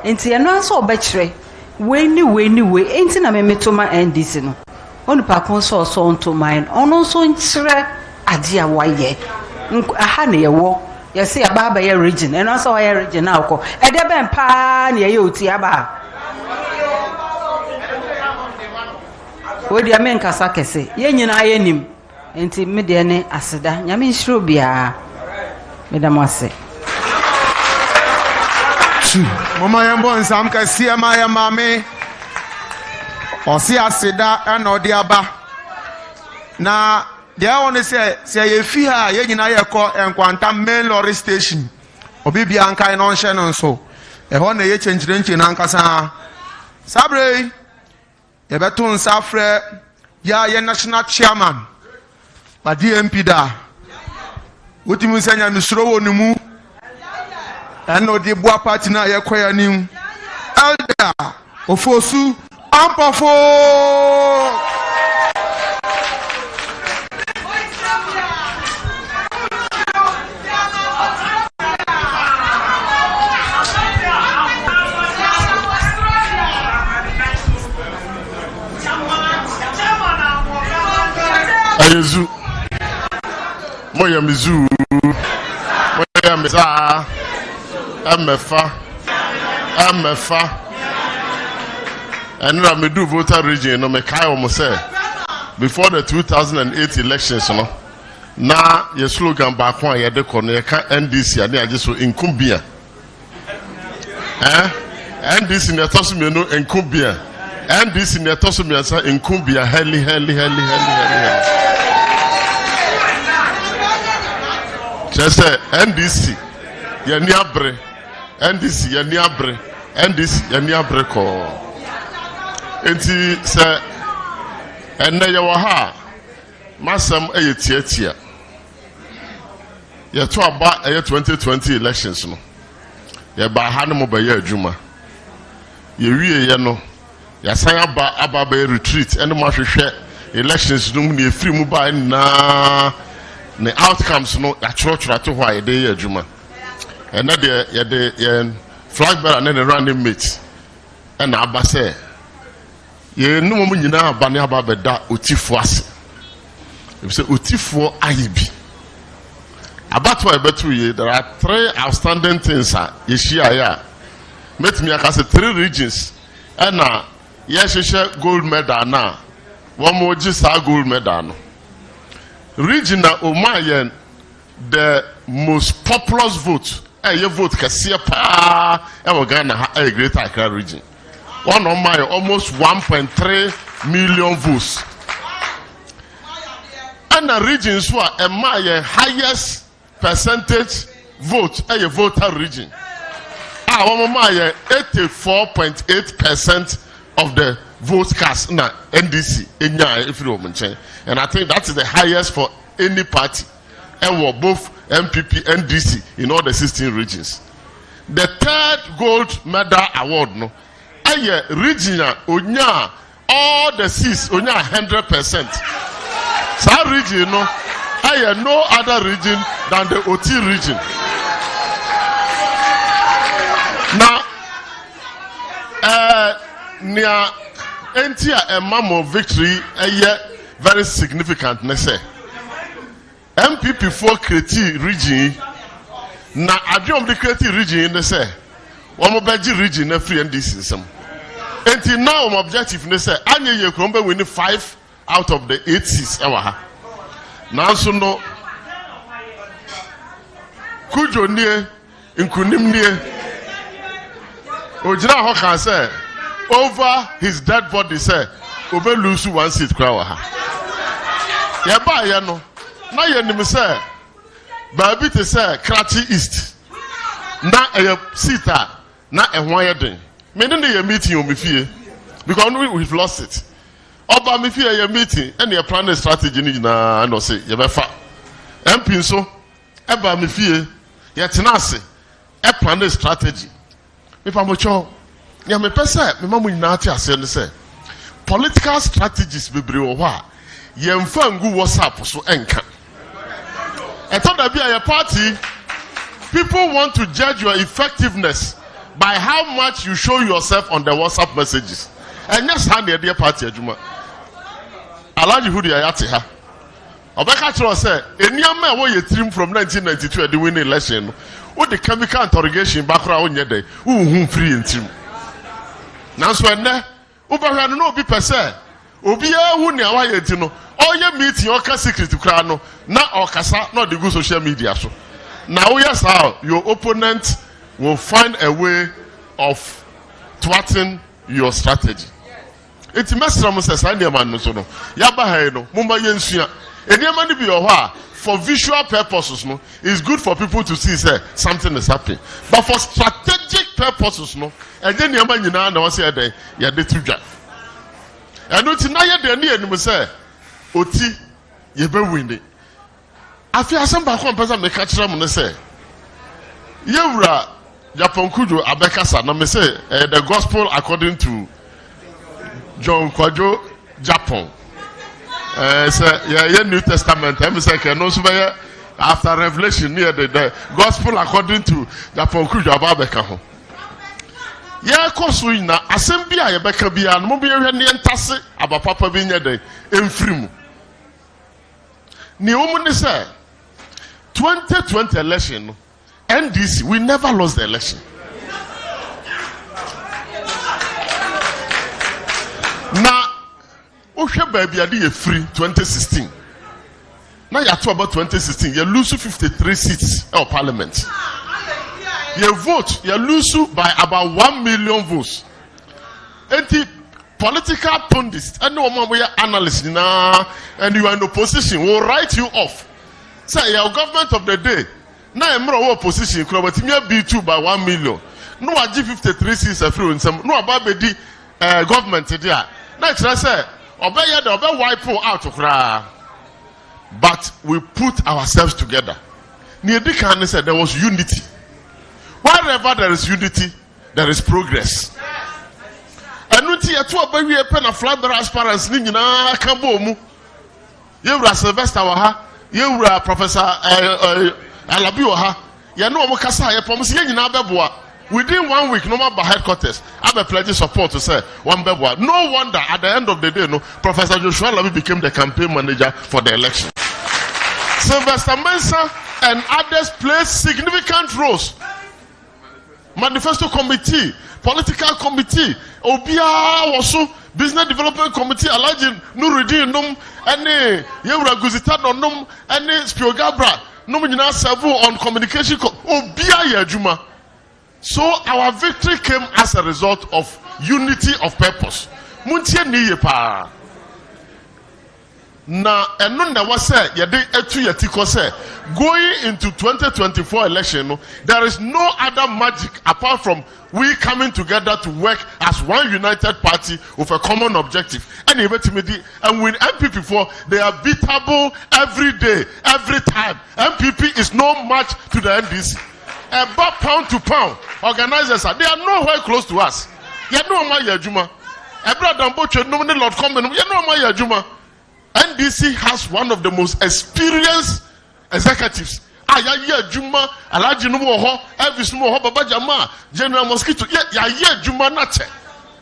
Speaker 8: enti eno aso obekire we ni enti na me metoma NDC no onu pa kon so nto mine ono so nkire ade a waye aha na ye wo ye se aba ye region eno aso ye region na akọ ede ben pa na ye oti aba wodi amen kasa kese ye nyina ye nim enti me de ne aseda nyame nhiro bia me da mo ase
Speaker 2: mama yambo nsam kase ama ya mame osi aseda na odi aba na dia won se ye fi ha ye nyina ye kọ enkwanta main lorry station obi bia nkai no nhye no nso e ho na ye chenchirenchi na nkasa sabre ye beto nsa frɛ ya ye national chairman ba DMP da wotimu nsanya misuro wonu mu eno di bua party na ye kwaya nim elder ofosu ampofo
Speaker 3: ayezu moya mizu moya meza amefa enra me do voter region no me kai omo say before the 2008 elections no na ye slogan ba ko ye de ko no ye ka NDC ade age so inkumbia NDC ne toso me no inkumbia NDC ne toso me sa inkumbia heli just say NDC Yaniabre, NDC, Yaniabre, NDC, Yaniabre ko. Enti se enne yawaha masam eye ye to aba 2020 elections no. Ye ba ha no be ye adwuma. Ye wie ye no. Ya san aba retreat ene mo hwehwe elections no mu free mu ba na the outcomes no ya choro to ho ye dey adwuma. And na de ye flag bearer and the running mate and aba say ye no mo nyina aba ne aba beda otifo ase. If say otifo ayibi about what betu ye, there are 3 outstanding things ye share ya. Met me aka say 3 regions and na yes gold medal na one more just gold medal no. Region na Omayen the most populous vote your vote kasiya pa e Ghana ha a Greater Accra region. One of my almost 1.3 million votes. And the regions who are my highest percentage vote a voter region. One of my 84.8% of the votes cast na NDC and I think that is the highest for any party and were both MPP NDC in all the 16 regions. The 3rd gold medal award no aye regional onya all the seats onya 100%. Sa region no aye no other region than the Oti region. Now near entia emamo victory aye very significant ne say MPP for creative region na adwom the creative region ne say one beji region na free NDC some until now my objective ne say anye ye krombe win 5 out of the 8 seats ewa ha now so no kujo nie nkunim nie ojira ho kan say over his dead body say obe lose 1 seat kra wa ha ye ba ye no na ye nim say baabi te say Krachi East na a seat na ehwan ye den me ne ye meeting o me fie because we've lost it oba me fie ye meeting and ye plan a strategy ni na no say ye be fa MP so e ba me fie ye tena ase e plan a strategy me fa mo cho ya me pese me mamu nyina ate ase ne say political strategies bebre wo ho a ye mfa ngu WhatsApp so enka eto da bia your party people want to judge your effectiveness by how much you show yourself on the WhatsApp messages and yes hand the party adwuma alaji hu dia yate ha obeka chiro say eniama wo ye trim from 1992 the winning election no wo the chemical interrogation bakra onye dey wo free ntim nanso enne wo bahwa no obi pese obi ahu ne awa ye nti no oye meeting oka secret kra no na okasa na the go social media so now yes how your opponent will find a way of thwarting your strategy. It's mesra mo say na man no so no ya ba ha no mo ma yensua eniama ni bi o ho for visual purposes no it's good for people to see say something is happening but for strategic purposes no e je niama nyina na wo say dey ya de tudwa eno ti na ye de ni enim say oti ye be win afi asem ba ko mpesa me ka kire mo ne say yewura Japan kujo abekasa na me say the gospel according to John Kwajo Japan say yeah New Testament me say ke no so be after Revelation near the gospel according to Japan kujo abeka ho ye koso ina asem bia ye beka bia no mo be hwe ne ntase abapapa bi nya den emfirimu ni omu ne say 2020 election no NDC, we never lost the election. Now, Osha baby adi free 2016. Now you talk about 2016. You lose 53 seats in parliament. You vote, you lose by about 1 million votes. And the political pundits, and no one we are analysts now, and you are in opposition, will write you off. Say your government of the day. na emro opposition kura but me B2 by 1 million no wa give 53 seats afri nsam no aba be di government there na try say obey the obey wipe out kura. But we put ourselves together. Niedika said there was unity. Wherever there is unity, there is progress. Anuti atu obawi epe na flag bearers parents ni nyina ka bomu. Yewura Sylvester wa ha, yewura Professor Alabi wa ha. Ye no omo kasa ye promise ye nyina beboa. Within 1 week, no matter headquarters, I have a pledge support to say one beboa. No wonder at the end of the day, no, Professor Joshua Alabi became the campaign manager for the election. Sylvester Mensah and others played significant roles. Manifesto committee, political committee, Obia also business development committee, Alaji Nuruddin Num, any Yewura Guzita Num, any Spiogabra, Numina Savu on communication, Obia Yajuma. So our victory came as a result of unity of purpose. Muntie niye pa. Na eno na wase yede etu yetiko se going into 2024 election, there is no other magic apart from we coming together to work as one united party with a common objective. And with MPP for they are beatable every day, every time. MPP is no match to the NDC. About pound to pound, organizers they are nowhere close to us. You know my Yajuma. No Lord Common, you know my Yajuma. NDC has one of the most experienced executives. Juma, Alaji Numo, Elvis Numo, Baba Jama, General Mosquito. Juma Nache.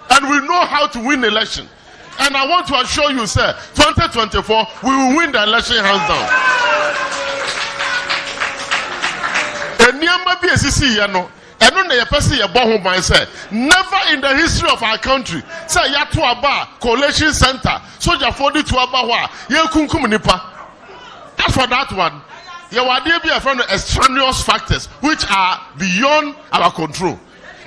Speaker 3: And we know how to win election. And I want to assure you, sir, 2024, we will win the election hands down. Never in the history of our country say yatu aba collation center soldier 42 aba wa ye kunkum nipa. As for that one, there were be a friend of extraneous factors which are beyond our control.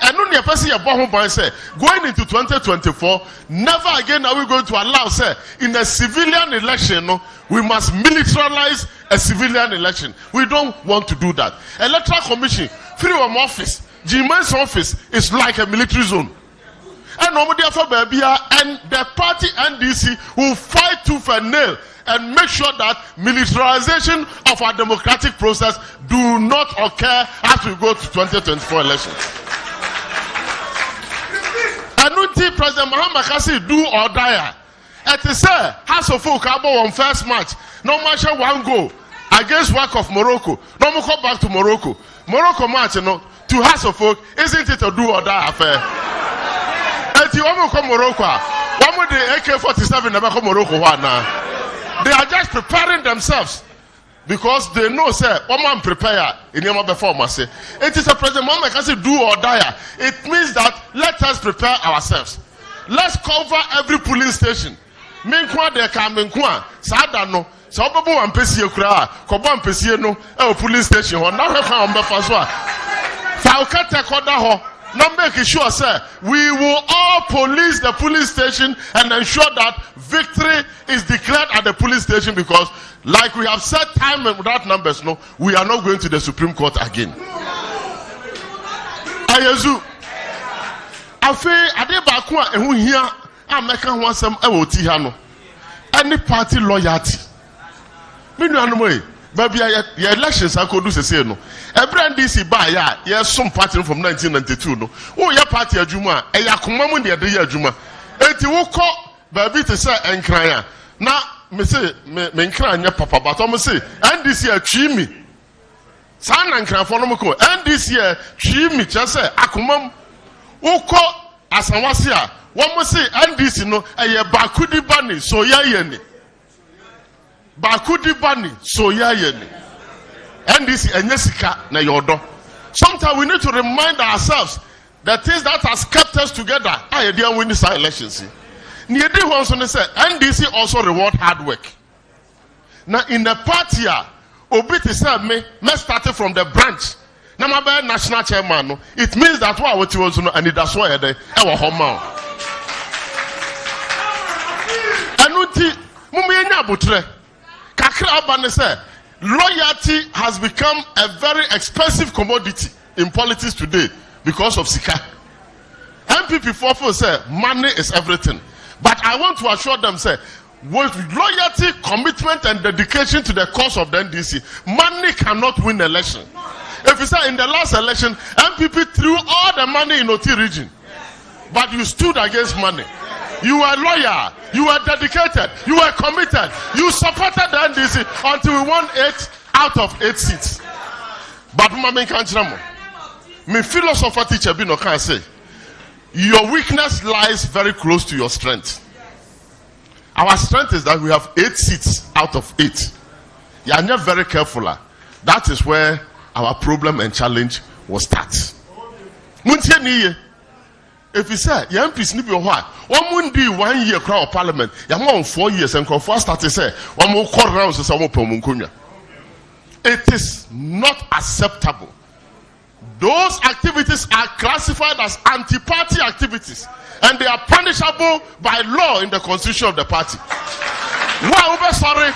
Speaker 3: And only a person going into 2024, never again are we going to allow, say, in a civilian election, we must militarize a civilian election. We don't want to do that. Electoral Commission, freedom office, G-Man's office is like a military zone. And the party NDC will fight tooth and nail and make sure that militarization of our democratic process do not occur as we go to 2024 elections. Anuti President Mahama Kasi do or die. It is a House of Folk on first match. No match one goal against work of Morocco. No more come back to Morocco. Morocco match, to House of Folk, isn't it a do or die affair? And you almost come Morocco. One with the AK-47 never come Morocco now. They are just preparing themselves. Because they know, say, woman prepare in your performance. It is a President Mahama Kasi do or die. It means that let us prepare ourselves. Let's cover every polling station. Minkwa de ka minkwa. Sada no. Sa obobo ampesi ekura. Kobo ampesi no. Polling station. Ho na hwefa ombefa so a. Fa okata koda ho. Now make sure, sir, we will all police the police station and ensure that victory is declared at the police station, because like we have said time and without numbers, no, we are not going to the Supreme Court again. Ayazu. Afe adebaku a ehu hia ameka ho asem e wo ti ha no. Any party loyalty. Minu anumo baby your elections are do say no. Every NDC buy ya some party from 1992 no. Oh your party adwuma e yakoma mu de de adwuma. Enti wo ko baby to say enkran ya. Na me say me nkran nya papa but o me say NDC atwi mi. Sa na nkran fo no mo ko NDC atwi mi che say akoma wo ko asanwase a wo mo say NDC no eye bakudi bani so ya ye ni. Bakudi bani so ya ye ni. NDC enyesika na yodo. Sometimes we need to remind ourselves the things that has kept us together. I didn't win this elections. NDC also reward hard work. Now in the party, Obiti said me started from the branch. Now my national chairman. It means that what was and that's why they our home. Anuti mumenya butre. Kakra abane say Loyalty has become a very expensive commodity in politics today because of Sika. MPP for say money is everything. But I want to assure them, say, with loyalty, commitment, and dedication to the cause of the NDC, money cannot win election. If you say in the last election, MPP threw all the money in Oti Region, but you stood against money. You were loyal, you were dedicated, you were committed, you supported the NDC until we won 8 out of 8 seats. But Mama Kanchamo, my philosopher teacher Bino can say, your weakness lies very close to your strength. Our strength is that we have 8 seats out of 8. You are not very careful. That is where our problem and challenge will start. If you say, young peace, one won't be 1 year crowd of parliament, you have 4 years and first start to say, one more quarter rounds to some Munkunya. It is not acceptable. Those activities are classified as anti-party activities, and they are punishable by law in the constitution of the party. Well, sorry,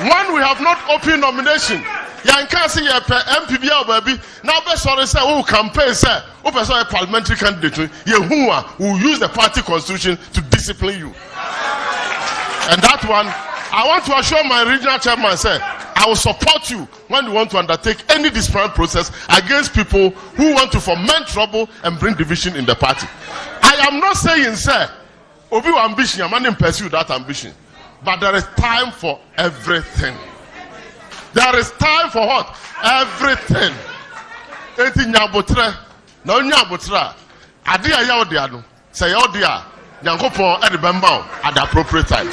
Speaker 3: one, we have not open nomination. You can't see your MPB baby. Now, sorry, say, who campaign, say, who a parliamentary candidate, you who will use the party constitution to discipline you. And that one, I want to assure my regional chairman, say, I will support you when you want to undertake any disciplinary process against people who want to foment trouble and bring division in the party. I am not saying, sir, Obi ambition, I'm not pursue that ambition. But there is time for everything. There is time for what? Everything. Eti nyabotre, na onyabotre. Ade aya odia no. Say odia, Nyankopon e de bemba at the appropriate time.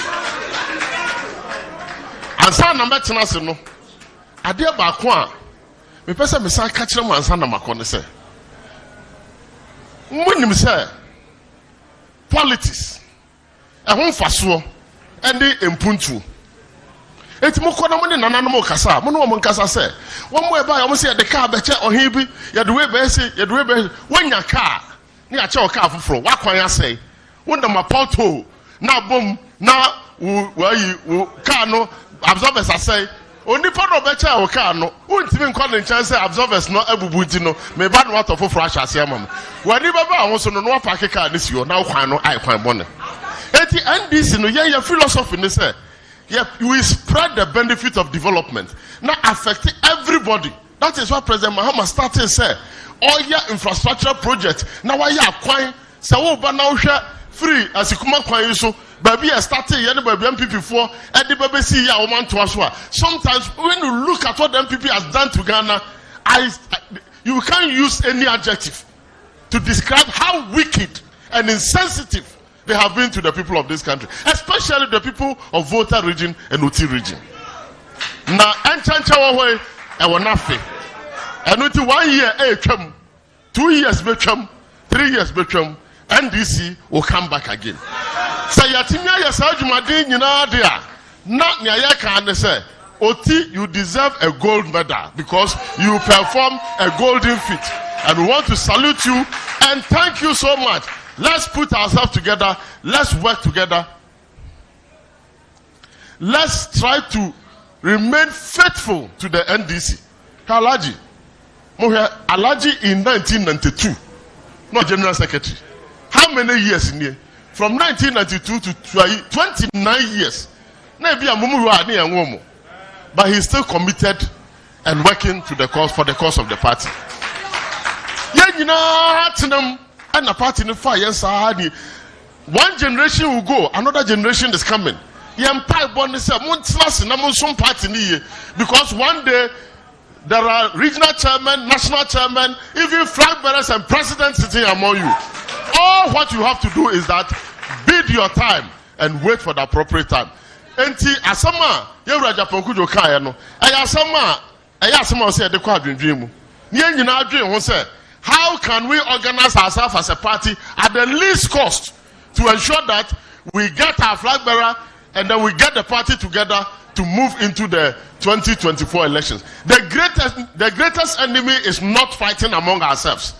Speaker 3: Ansa na metena se no. Ade ba ko a me pese me san ka kire mo ansa na makone se. Munim se politics. Ehun faso ende empuntu. Eti mo kɔ na mo ne nananom kasa mo no mo nkasa se wo mo e ba yo mo se de car be che ohin bi ye de we be se ye de we be wonya car ne a che o car foforo wa kwan asɛ wo na ma porto na bom na wo yi car no absorbers asɛ onipa no be che o car no wontimi nkɔ ne nkyɛn sɛ absorbers no abubu nti no me ba no wato foforo ahyase ama me wani baba ho so no no park car ne si yo na kwan no ai kwan bone eti NDC no ye philosophy ne sɛ we spread the benefit of development, not affecting everybody. That is what President Mahama started say. All your infrastructure projects now I are quite so now free as you come up so baby I started baby MPP for and the baby see ya woman to us. Sometimes when you look at what the MPP has done to Ghana, you can't use any adjective to describe how wicked and insensitive they have been to the people of this country, especially the people of Volta region and Oti region. Now, Enchanchawa and Wanafe, and with 1 year, come 2 years, become 3 years, become NDC will come back again. Say, Yatimia, Yasajumadin, you know, dear, not Nyayaka, and they say, Oti, you deserve a gold medal because you perform a golden feat, and we want to salute you and thank you so much. Let's put ourselves together. Let's work together. Let's try to remain faithful to the NDC. Alaji in 1992, not General Secretary. How many years in here? From 1992 to 29 years. But he's still committed and working to the cause for the cause of the party. And the party in fire, yes, one generation will go, another generation is coming. Because one day there are regional chairmen, national chairmen, even flag bearers and presidents sitting among you. All what you have to do is that bid your time and wait for the appropriate time. Enti asama ye raja ponkujo kan no ayasama say de kwa adwendwen mu ne nyina adwen ho say how can we organize ourselves as a party at the least cost to ensure that we get our flag bearer and then we get the party together to move into the 2024 elections. The greatest enemy is not fighting among ourselves.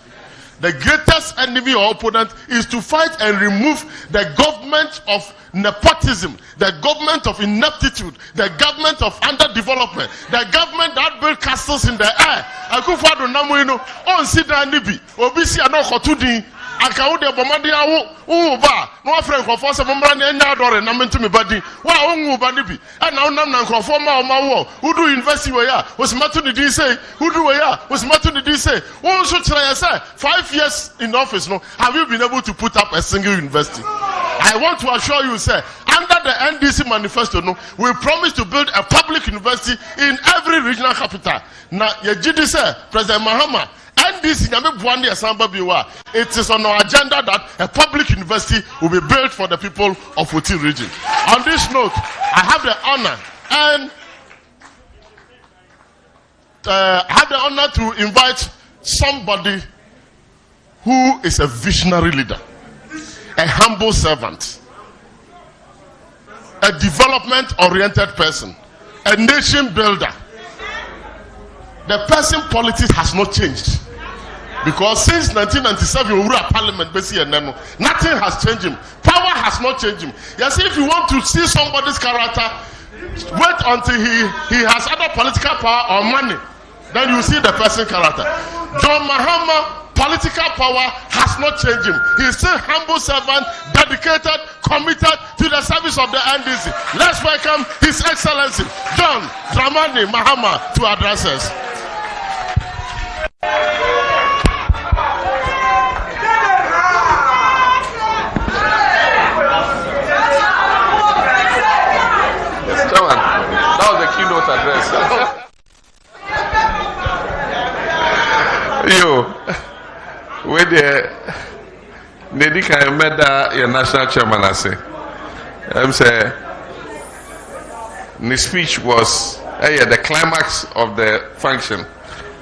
Speaker 3: the greatest enemy or opponent is to fight and remove the government of nepotism, the government of ineptitude, the government of underdevelopment, the government that built castles in the air. Akufo-Addo namuino on sida nibi obisi anokotudi akawo de bomade awo ba no afre nkofo se momra na nya adore na mentumi badi wa onwu ba nibi na onam na nkofo ma o mawo udu university we ya osimatu ni di say udu we ya osimatu ni di say won so kire ya say 5 years in office no have you been able to put up a single university? I want to assure you, sir, under the NDC manifesto, no, we promise to build a public university in every regional capital. Now, sir, President Mahama, NDC, it is on our agenda that a public university will be built for the people of Oti Region. On this note, I have the honor to invite somebody who is a visionary leader, a humble servant, a development-oriented person, a nation builder. The person politics has not changed. Because since 1997, we were at parliament, nothing has changed him. Power has not changed him. Yes, if you want to see somebody's character, wait until he has other political power or money. Then you see the person's character. John Mahama, political power has not changed him. He is still humble servant, dedicated, committed to the service of the NDC. Let's welcome His Excellency John Dramani Mahama to address us. That was the keynote address. Yo, with the Nedika Meda, your national chairman, I say, the speech was the climax of the function.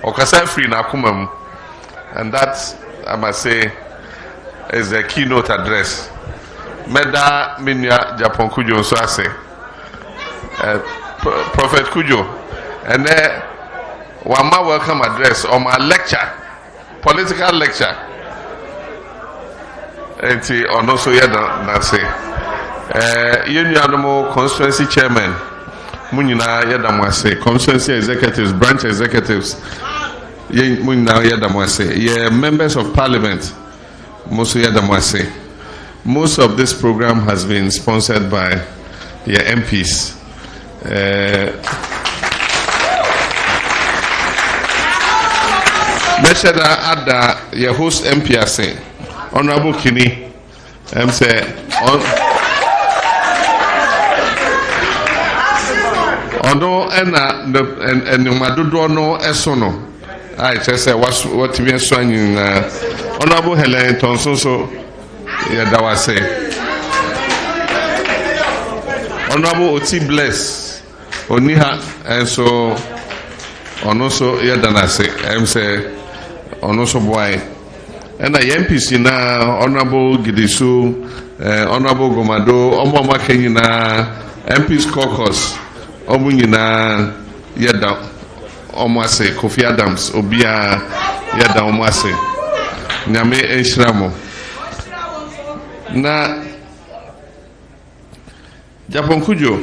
Speaker 3: Okasa free na kumam, and that I must say is the keynote address. Meda Minya Japan Kujo, so I say, Prophet Kujo, and then one more welcome address on my lecture, political lecture. And on also here na say, Union constituency chairman, Munina Yadamwase, constituency executives, branch executives, Munina Yadamwase, members of parliament, Musu Yadamwase. Most of this program has been sponsored by your MPs. Meshada Ada, your host MP, Honorable Kini, say Ono and Madudo no Esono. I just say what we are showing Honorable Helen Thompson, so that was say Honorable Oti Bless Oniha, and so Onoso Yadanase, say Onoso boy. And the MPs now, Honorable Gidisu, Honorable Gomado, Omama Kenyina, MPs Caucus, Omunina Yada Omase, Kofi Adams, Obia Yada Omase, Nyame Enshramo. Na Japan Kujo,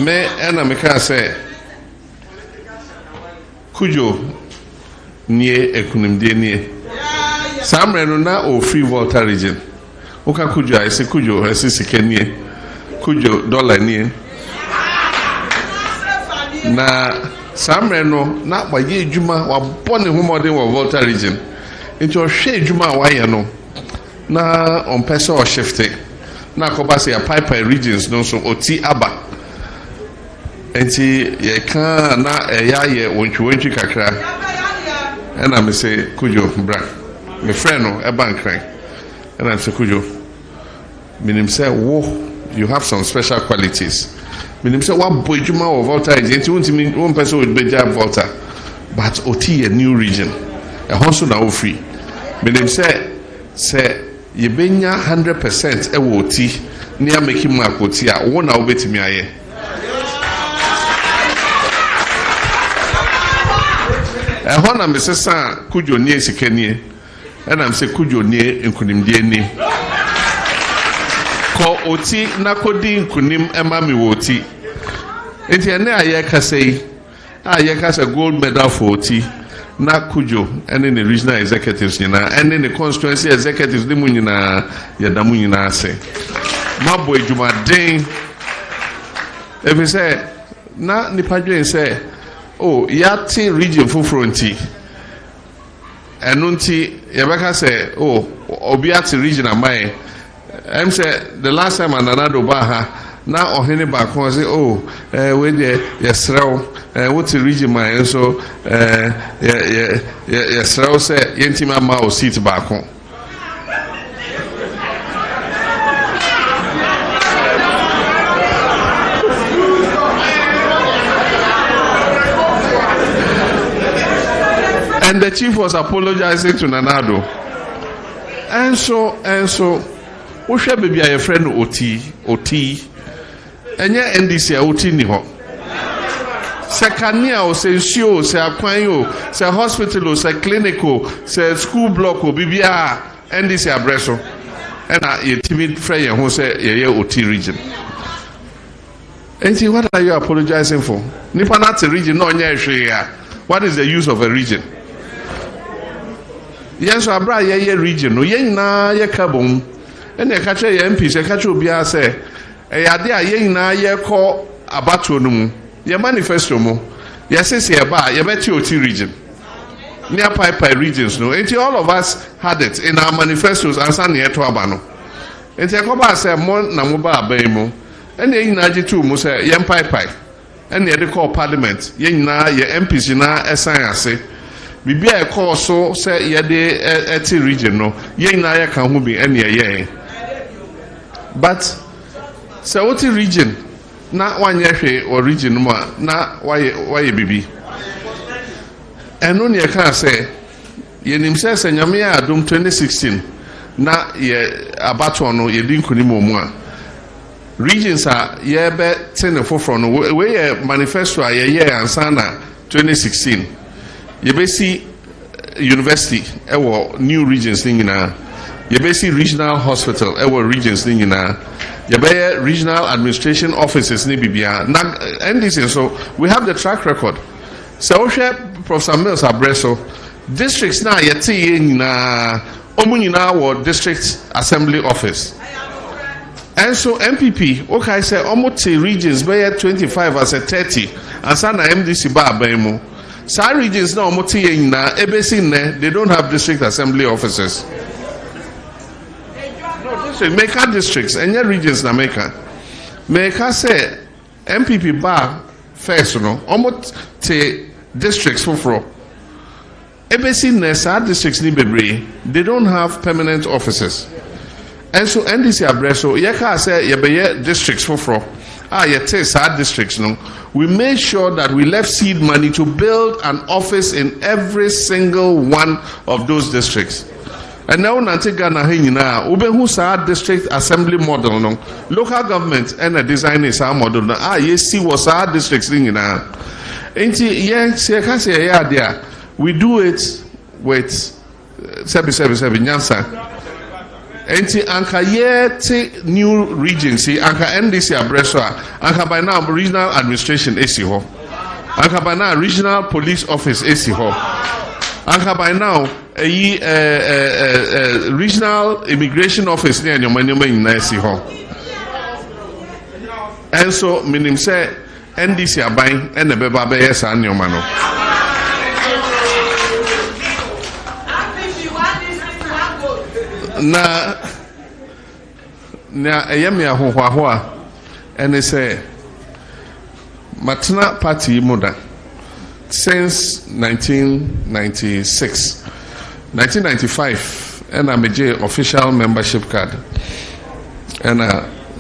Speaker 3: me ena meka say Kujo. Near Ekunimde near Samre na o free Volta region. Oka Kujo, I say Kujo, I say Kenya Kujo dollar near na Samre no na by ye Juma wa born in Humodin or Volta region. Into a shade Juma wire no na on person or shifting na Kobasi a pipe regions no so Oti Aba. Enti ye can na eya ye wonchi kakra. And I say, Kujo, bra, my friend, a bank crank. And I say, Kujo, meaning say, whoa, you have some special qualities. Meaning say, what boy, you know, Volta is it? You mean one person with Beja Volta, but Oti a new region, a house now free. Meaning say, you benya 100% a Oti near making my Otia, one hour bet me. ɛhɔ na mesesa kudwo nie sikanie ɛna mse kudwo nie nkunimdie ni ko oti na kodi nkunim ɛma me wɔ oti enti ene aye kasei aye kasa gold medal for oti na kudwo ene ne regional executives nyina ene ne constituency executives de mu nyina yɛda mu nyina ase mabo adwumaden ebi sɛ na nipa dwen sɛ oh yati region foforo nti eno nti yɛbɛka sɛ oh obi ati region amaye em say the last time ananado ba ha na ohene ba kon say oh we dey yesrew what region my so yesrew say yentima ma o seat ba kon and the chief was apologizing to Nanado and so wohwɛ baby a friend oti enye NDC a oti ni ho se kania o se nsuo se akwan o se hospital o se clinic o se school block o bibia NDC abreso ena yetimi frɛ yɛn ho sɛ yɛyɛ Oti region. And what are you apologizing for? Nipa na te region no nya hwe ya. What is the use of a region? Yes, so abra yɛyɛ region no yɛn na yɛ kabom. And the catcher MP, the catcher will be a say, a idea yen na ye call a batonum, your manifesto mo, yes, say about your Oti region. Near Pipe regions, no, and all of us had it in our manifestos and Sunday to Abano. And the Coba say, Mon Namuba Bemo, and the Naji mo say, Yen Pipe, and the call parliament, yen na ye MPs na SIA. Bibi a call so say ye de Oti region, no, yen na ye can be any ye. But so Oti region na one year or region more na why bibi and only I can say yenim says and Yamia Adum 2016 na ye abato no ye didn't kunimo regions are ye bet 10 from where manifesto a year and sana 2016 ye basi university new regions thing na Yebesi regional hospital, our regions thing in Yebeye regional administration offices ni bibia. NDC, so we have the track record. So Professor Mills Abreso districts na yeti na omunina or district assembly office. And so MPP, okay, say omote regions be 25 as a 30, and sana MDC ba bemo. Sa regions na omote na ebesi ne they don't have district assembly offices. Make districts and your regions na make say MPP bar first no almost te districts for ebesi nesa districts ni bebre they don't have permanent offices and so NDC abreso yeka say yebeye districts for yete sad districts no we made sure that we left seed money to build an office in every single one of those districts. And now Nantigana Hina, Ubehu Sa district assembly model, no local government and a design is our model. Yes, see was our district thing in our. Yes, we do it with 777 Yansa. Enti anka yeti new regions, see anka NDC abreswa, anka by now regional administration esiho, anka by now regional police office esiho, anka by now regional immigration office near your money in esiho. And so minim say NDC are buying and the beba yes and your mano. Na ayemi ahohwa and say Matna Party Moda since 1995 and I'm a official membership card and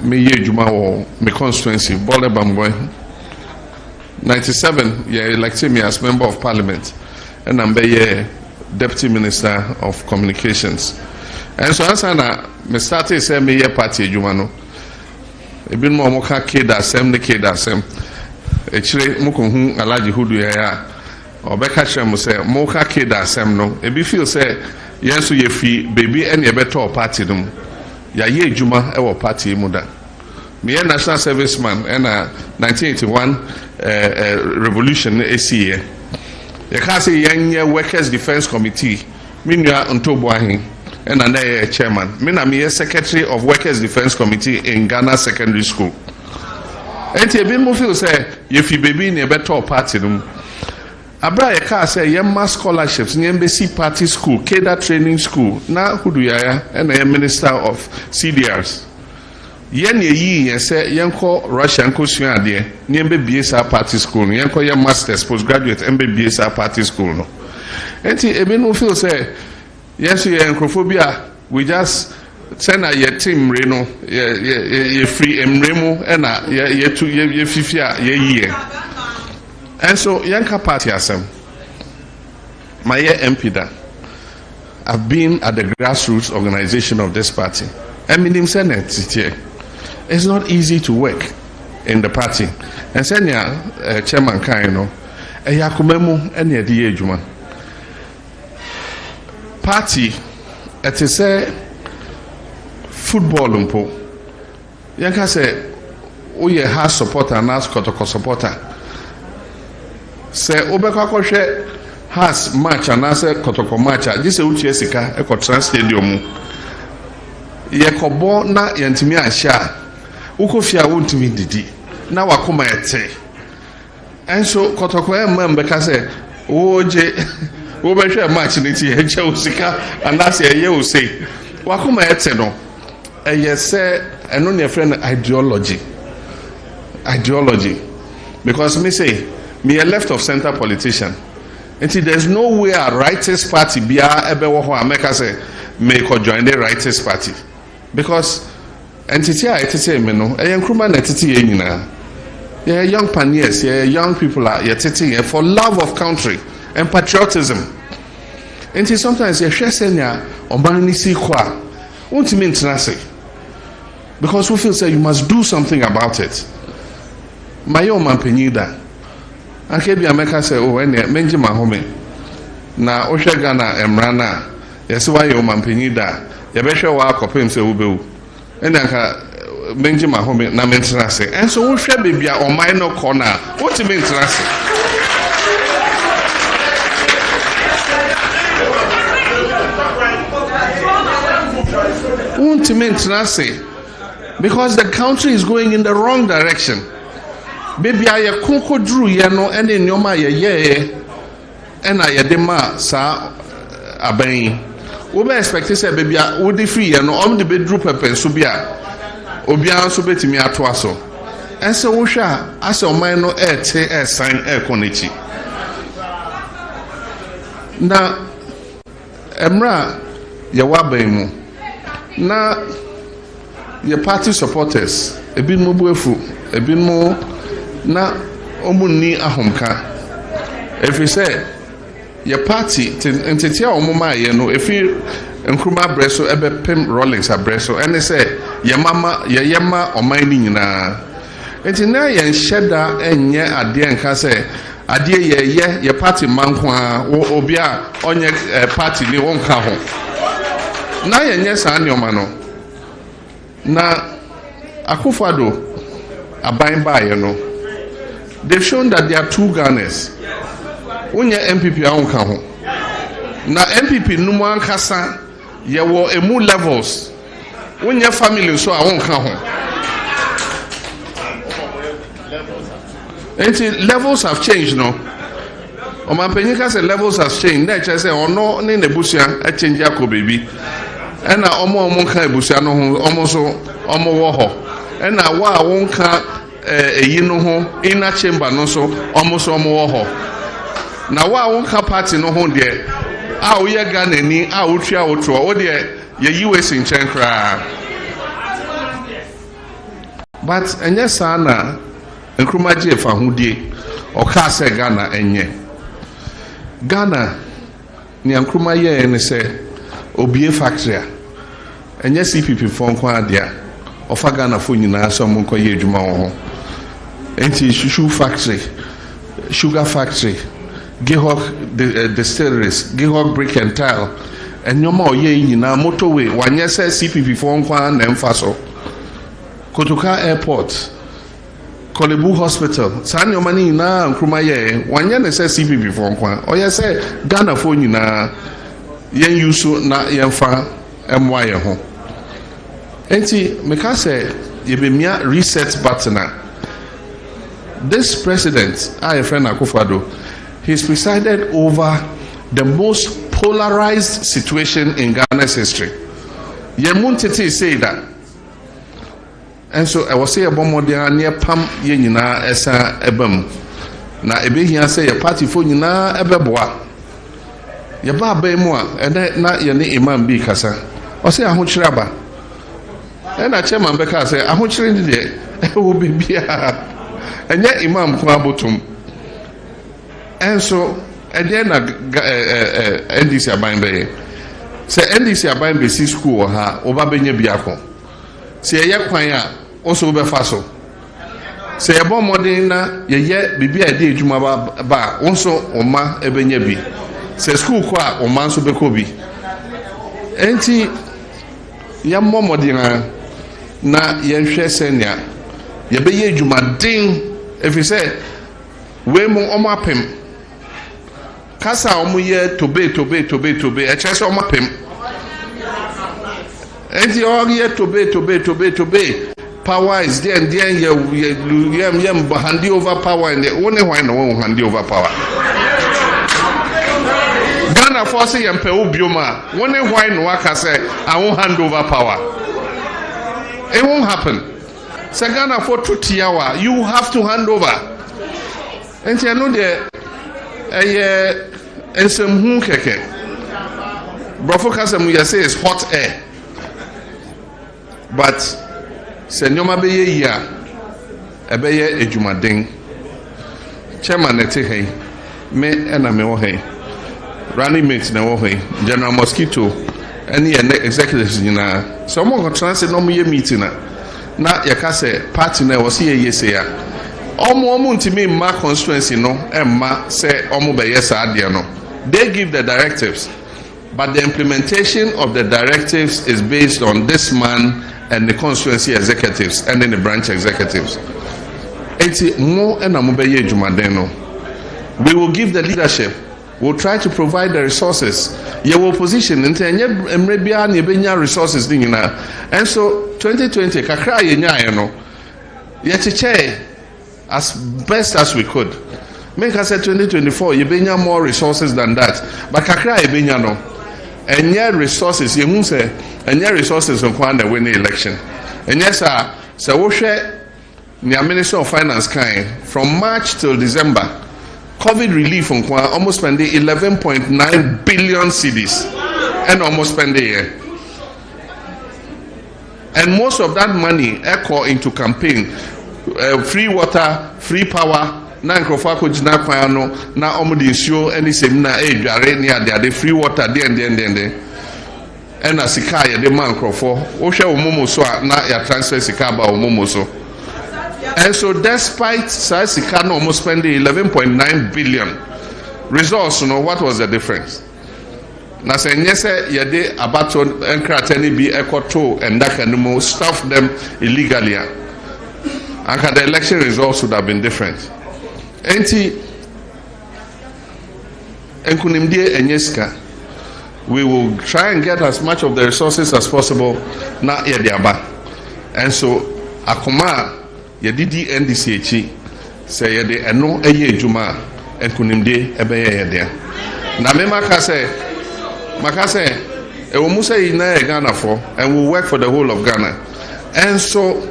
Speaker 3: me Juma or me constituency Bole Bamboy 97 elected me as member of parliament and I'm a deputy minister of communications. And so as me started say me party Jumano. Ebin mo mo ka keda sem ne keda sem. Echire mo ko hu alaji hudu ya Obeka Shem say, Moka Keda Semno, ebi feel say, Yensu ye fi, baby, and ye better party them. Ya ye Juma, ewa party muda. Me a national serviceman, and 1981 revolution, AC. Ye can't say, Yang Workers Defense Committee, Minya Untoboahin, and a chairman. Mina me a secretary of Workers Defense Committee in Ghana Secondary School. And ye been feel say, ye fi baby, in ye better party them. Abra ye ka say yemma scholarships in embassy party school, Keda training school. Na hudu ya and a minister of CDRs. Yen ye say yenko Russia nko sua de nyembe BSA party school. Yenko ye masters postgraduate MBBSA party school no. Enti ebe no feel say yes ye encrophobia we just send a ye team reno ye free emremo and ye tu ye fifia ye. And so, Yanka Party Assem, my MP da, I've been at the grassroots organization of this party. It's not easy to work in the party. And Senya, Chairman Kaino, a Yakumemu, and Yadi Ejuma. Party, it is a football umpo. Yanka say, oh, ye has supporter and ask Kotoko supporter. Say obekakoshe has match and answer kotoko match this uche sika e ko trans stadium ye kobo na yantimi ahia ukofia wontimi didi na wakoma yete enso kotoko e mbeka say oje obehwe match ni ti e che usika and as ye o say wakoma yete no e ye say eno ne friend ideology because me say me a left of center politician. And there's no way a rightist party be ebe wo ho America say me ko join the rightist party. Because entity a etete me no e nkruma na etete ye nyina. Yeah, young pioneers, yeah, young people are etete for love of country and patriotism. And sometimes you share senya oban ni si kwa. Won't mean say. Because we feel say you must do something about it. My own man penida. And kebi America say, oh, when menji Mahama na ohwe Ghana emrana yesi wa yo mampeni da ye behwe wa akopem se ubewu ene anka menji Mahama na mentra se enso wo hwe bebia o minor corner what you mean trase won't mean trase because the country is going in the wrong direction. Baby, I koko drew yeno and in yoma ye and I dema sa abain. We expect to say baby, would the free and on the bedroom pepe subia obia subeti mi atwaso. And so usha as a minor air sign air konichi. Na emra ya wabemu na your party supporters a bit more buefu a bit more. Na omunni ahomka if you say your party entity omuma ye no if you nkruma breso ebe pem rollings abreso and they say your mama your yema oman ni nyina enti na ye nheda enye ade enka say ade ye your party manko a obi a onye party ni wonka ho na ye nye sa anyoma no na akufado aban ba ye no. They've shown that there are two Ghanaians. When your MPP are on Kaho. Now MPP Numan Kasa, you were a more levels. When your family so I won't Kaho. And levels have changed, no. O my penika say levels have changed. That just say, oh no, ne nebusia a change yako baby. And na omo kan ebusia no almost omo wo ho. And na wa wonka no ho inner chamber no so almost omo ho na wa won ka party no ho de a o ye Ghana ni a o twa o tro o de ye US in chenkra but enye sana nkruma je fa hudie o ka se Ghana enye Ghana ni nkruma ye ne se obie factory enye CPP fon kwa adia ofa Ghana fo nyina so mo nkoye adwuma ho enti sugar factory Gihok distilleries, Gihok brick and tile, and no more ye na motorway. One yes says CPP for one and Faso. Kotoka Airport, Kolebu Hospital, San Yomani na Krumaye, one yen says CPP for one. Or yes, Ghana for you na yen yusu na yen fa MY home. Enti, Mekase, Yebemia reset button. This president, our friend Akufo-Addo, he's presided over the most polarized situation in Ghana's history. Yemuntete say that. And so I was say about more than near Pam Yenina Esa Ebem. Na Ebehia say a party for Yina Ebeboa. Yaba Bemoa, and then not Yeni Imam B. Kasa. Or say a Hunchraba. And a chairman Becca say, I want you in the will be beer. And yet Imam Kwabutum. And so, and then NDC Abain Bay. Say NDC Abain Bay school or her, Obabenya Biako. Say a yakwanya, also be faso. Say a bomb modena, ye yet be a day Jumaba ba, also Oma Ebenyebi. Say school qua or Manso Bekobi. Enti Yam Momodina. Na yenhwe senya ye be ye dwumaden if you say we mo omapem kasa omo ye tobe e chese omapem enti o ye tobe power is there and then ye handi over power and only why no handi over power Ghana force ye mpe obioma only why no aka say I won't hand over power. It won't happen. Sagana for 2 tiawa, you have to hand over. And you know and some keke. Brofokasam we say is hot air. But Senyoma beye ya ebeye ejumading. Chairman nete hey, me ena me wohe. Running mates na wohe. General Mosquito. Any executives nyina so mo go transit no mo ye meeting na yaka say party na wo say ye say ya omo ntimi ma constituency no emma say omo be yes ade no they give the directives but the implementation of the directives is based on this man and the constituency executives and then the branch executives enti mo na mo be ye dwumaden no we will give the leadership. We'll try to provide the resources. Your opposition, and resources, and so 2020, kakra yenya no, yet as best as we could. Make us say 2024, yebenya more resources than that. But kakra yebenya no, and yet resources, you say, and yet resources on the winning election. And yes, sir, so we share the Minister of Finance kind from March till December. COVID relief on almost spending 11.9 billion cedis and almost spend a year. And most of that money echo into campaign. Free water, free power, na nkrofako jina kwano, na omudi show any seminar jare near the free water then. And as sikaya the man crofo, osha omomo so na ya transfer sikaba omomo so. And so despite Sikano almost spending 11.9 billion, results, what was the difference? Na say yes, yede abato enkrateni be ekoto and that can stuff them illegally. And the election results would have been different. Enti enkunimdie enyeska. We will try and get as much of the resources as possible na yediaba. And so akoma yedidi NDC say yede eno eye ejuma enkunimde ebeye yede na me makase e wo musa ina Ghana for and we work for the whole of Ghana. And so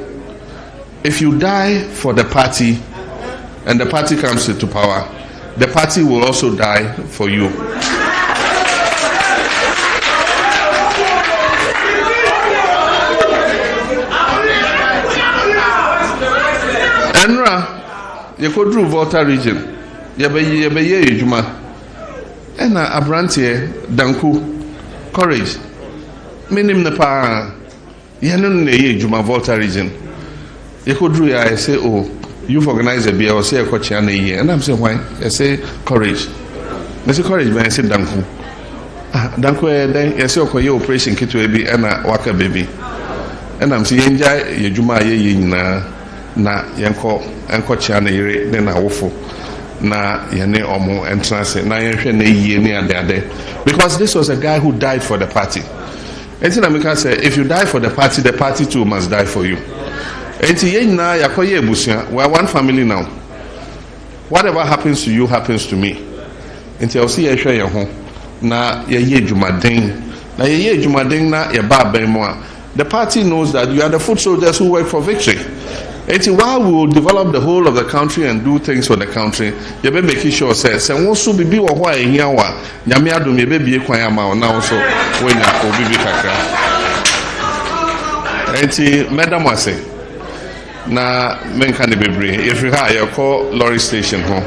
Speaker 3: if you die for the party and the party comes into power, the party will also die for you. Enra, you could do Oti Region. Yabeye Ejuma. Ena Abrantie Danku. Courage. Minim Nepa. Yanon Ejuma Oti Region. You could do I say, oh, you've organized a beer or say a coach and I'm saying why? I say courage. Mr. Courage man say danku. Danku then yesi okoye operation kitu ebi ena waka baby. And I'm saying ye juma ye na enko chia na yire de na wofo na yene omo entrance na yenhwe na yie ne ade because this was a guy who died for the party. Enti na make say if you die for the party too must die for you. Enti ye na yakoye ebusia, we are one family now. Whatever happens to you happens to me. Enti I see ye hwe ye ho na ye jumaden na ye jumaden na ye ba ben mo a the party knows that you are the foot soldiers who work for victory. And while we will develop the whole of the country and do things for the country, you be making sure say won't be or why in yawa nyame adom ye be kwan ama now so when you obi kakra. And madam was say na men can be brave if you have your call lorry station ho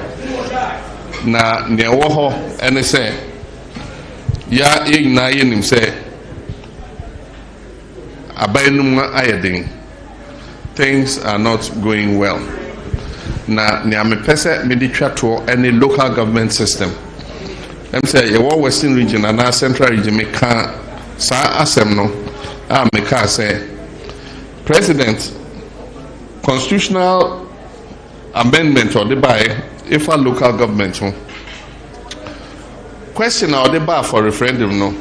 Speaker 3: na near wo ho and say ya na yin say abainum ayedin. Things are not going well. Na me pese me di twa to any local government system. Them say your Western region and our Central region me can sa asem no me can say president constitutional amendment or the by if a local government question or the bar for referendum no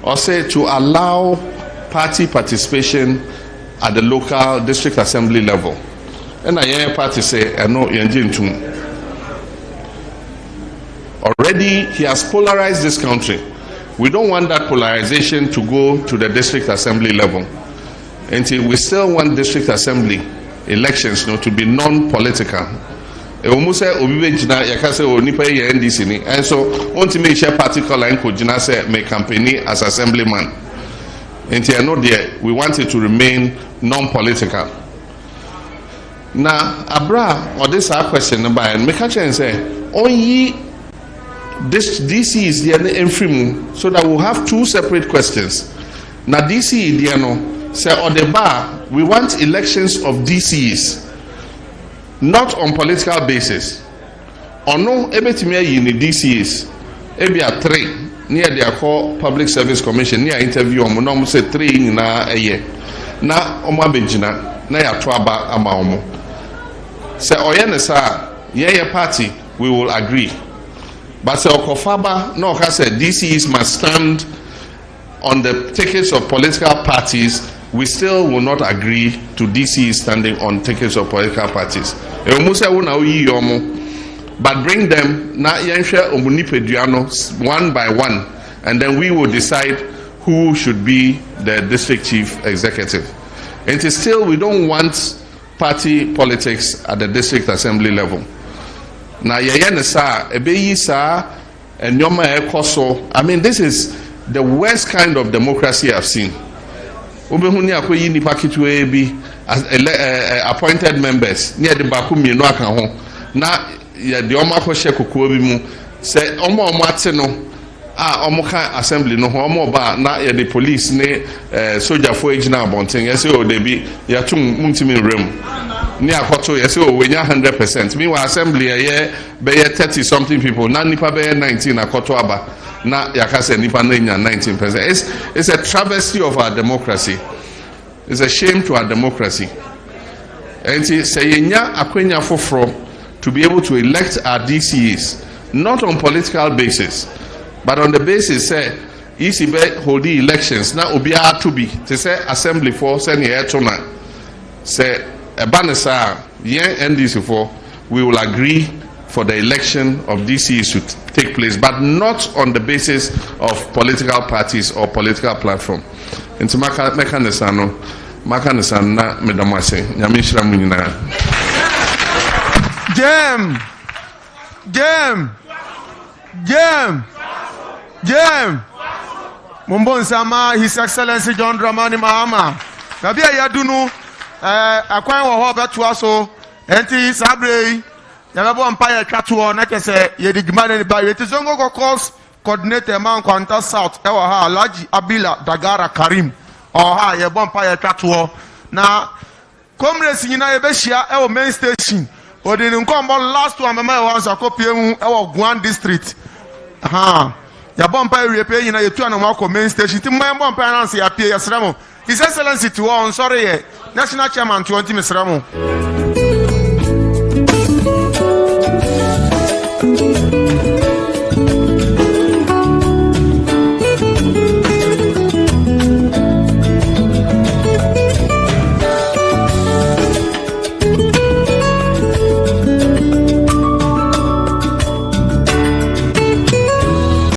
Speaker 3: or say to allow party participation at the local district assembly level. And I hear party say, I know already he has polarized this country. We don't want that polarization to go to the district assembly level. Until we still want district assembly elections to be non-political. And so ultimately share particular and could say make campaign as assemblyman. And I know there we want it to remain non-political. Now, Abra, or this our question about and make a chance say, only this DC is the infrimu, so that we'll have two separate questions. Now, DC, Diano, say on the bar, we want elections of DCs, not on political basis. Or no, ebetimia in the DCs, ebia 3. Near their call public service commission near interview on say 3 na a year na omo abegina na ya to aba ama omo say oyene sa ye party we will agree but say okofaba no ka say DCs must stand on the tickets of political parties. We still will not agree to DCs standing on tickets of political parties. E omo say wona oyi omo but bring them na yenhwe omunipeduano one by one, and then we will decide who should be the district chief executive. And still we don't want party politics at the district assembly level. Now I mean, this is the worst kind of democracy I've seen. Appointed members near the Bakumi no aka na ya de omo akoshe kokoa bi mu se omo ate no omo ka assembly no omo ba na ya the police ne soldier for agina abonten ya se o de bi ya tum muntimi rem ni akoto ya se o wenya 100%. Me wa assembly ya be 30 something people na nipa be 19 akoto aba na ya ka se nipa na nya 19%. It's a travesty of our democracy. It's a shame to our democracy. And say yenya akwenya foforo to be able to elect our DCs, not on political basis, but on the basis say ECB hold the elections now obia to be to say assembly for send here tonight say a banesa yen NDC for we will agree for the election of DCs to take place, but not on the basis of political parties or political platform. Into mechanism na medamase nyamishra munyina
Speaker 2: Jem. Mumbonsama, His Excellency John Dramani Mahama. Nabia Yadunu, Aquan Wahaba Tuaso, Enti Sabre, Yababo Empire Chatuo, Nakase, Yedigman by Retizongo course coordinator man Quanta South, Ewaha, Laji Abila, Dagara Karim, or Ha, Yabompire Chatuo. Now, Comrades in Besia, our main station. Or didn't come last one, my once a copy of Guan district. ya bompa repe nyina yetu anamako main station ti mma bompa ananse ya pie ya sramo His Excellency to on sorry national chairman to anti misramo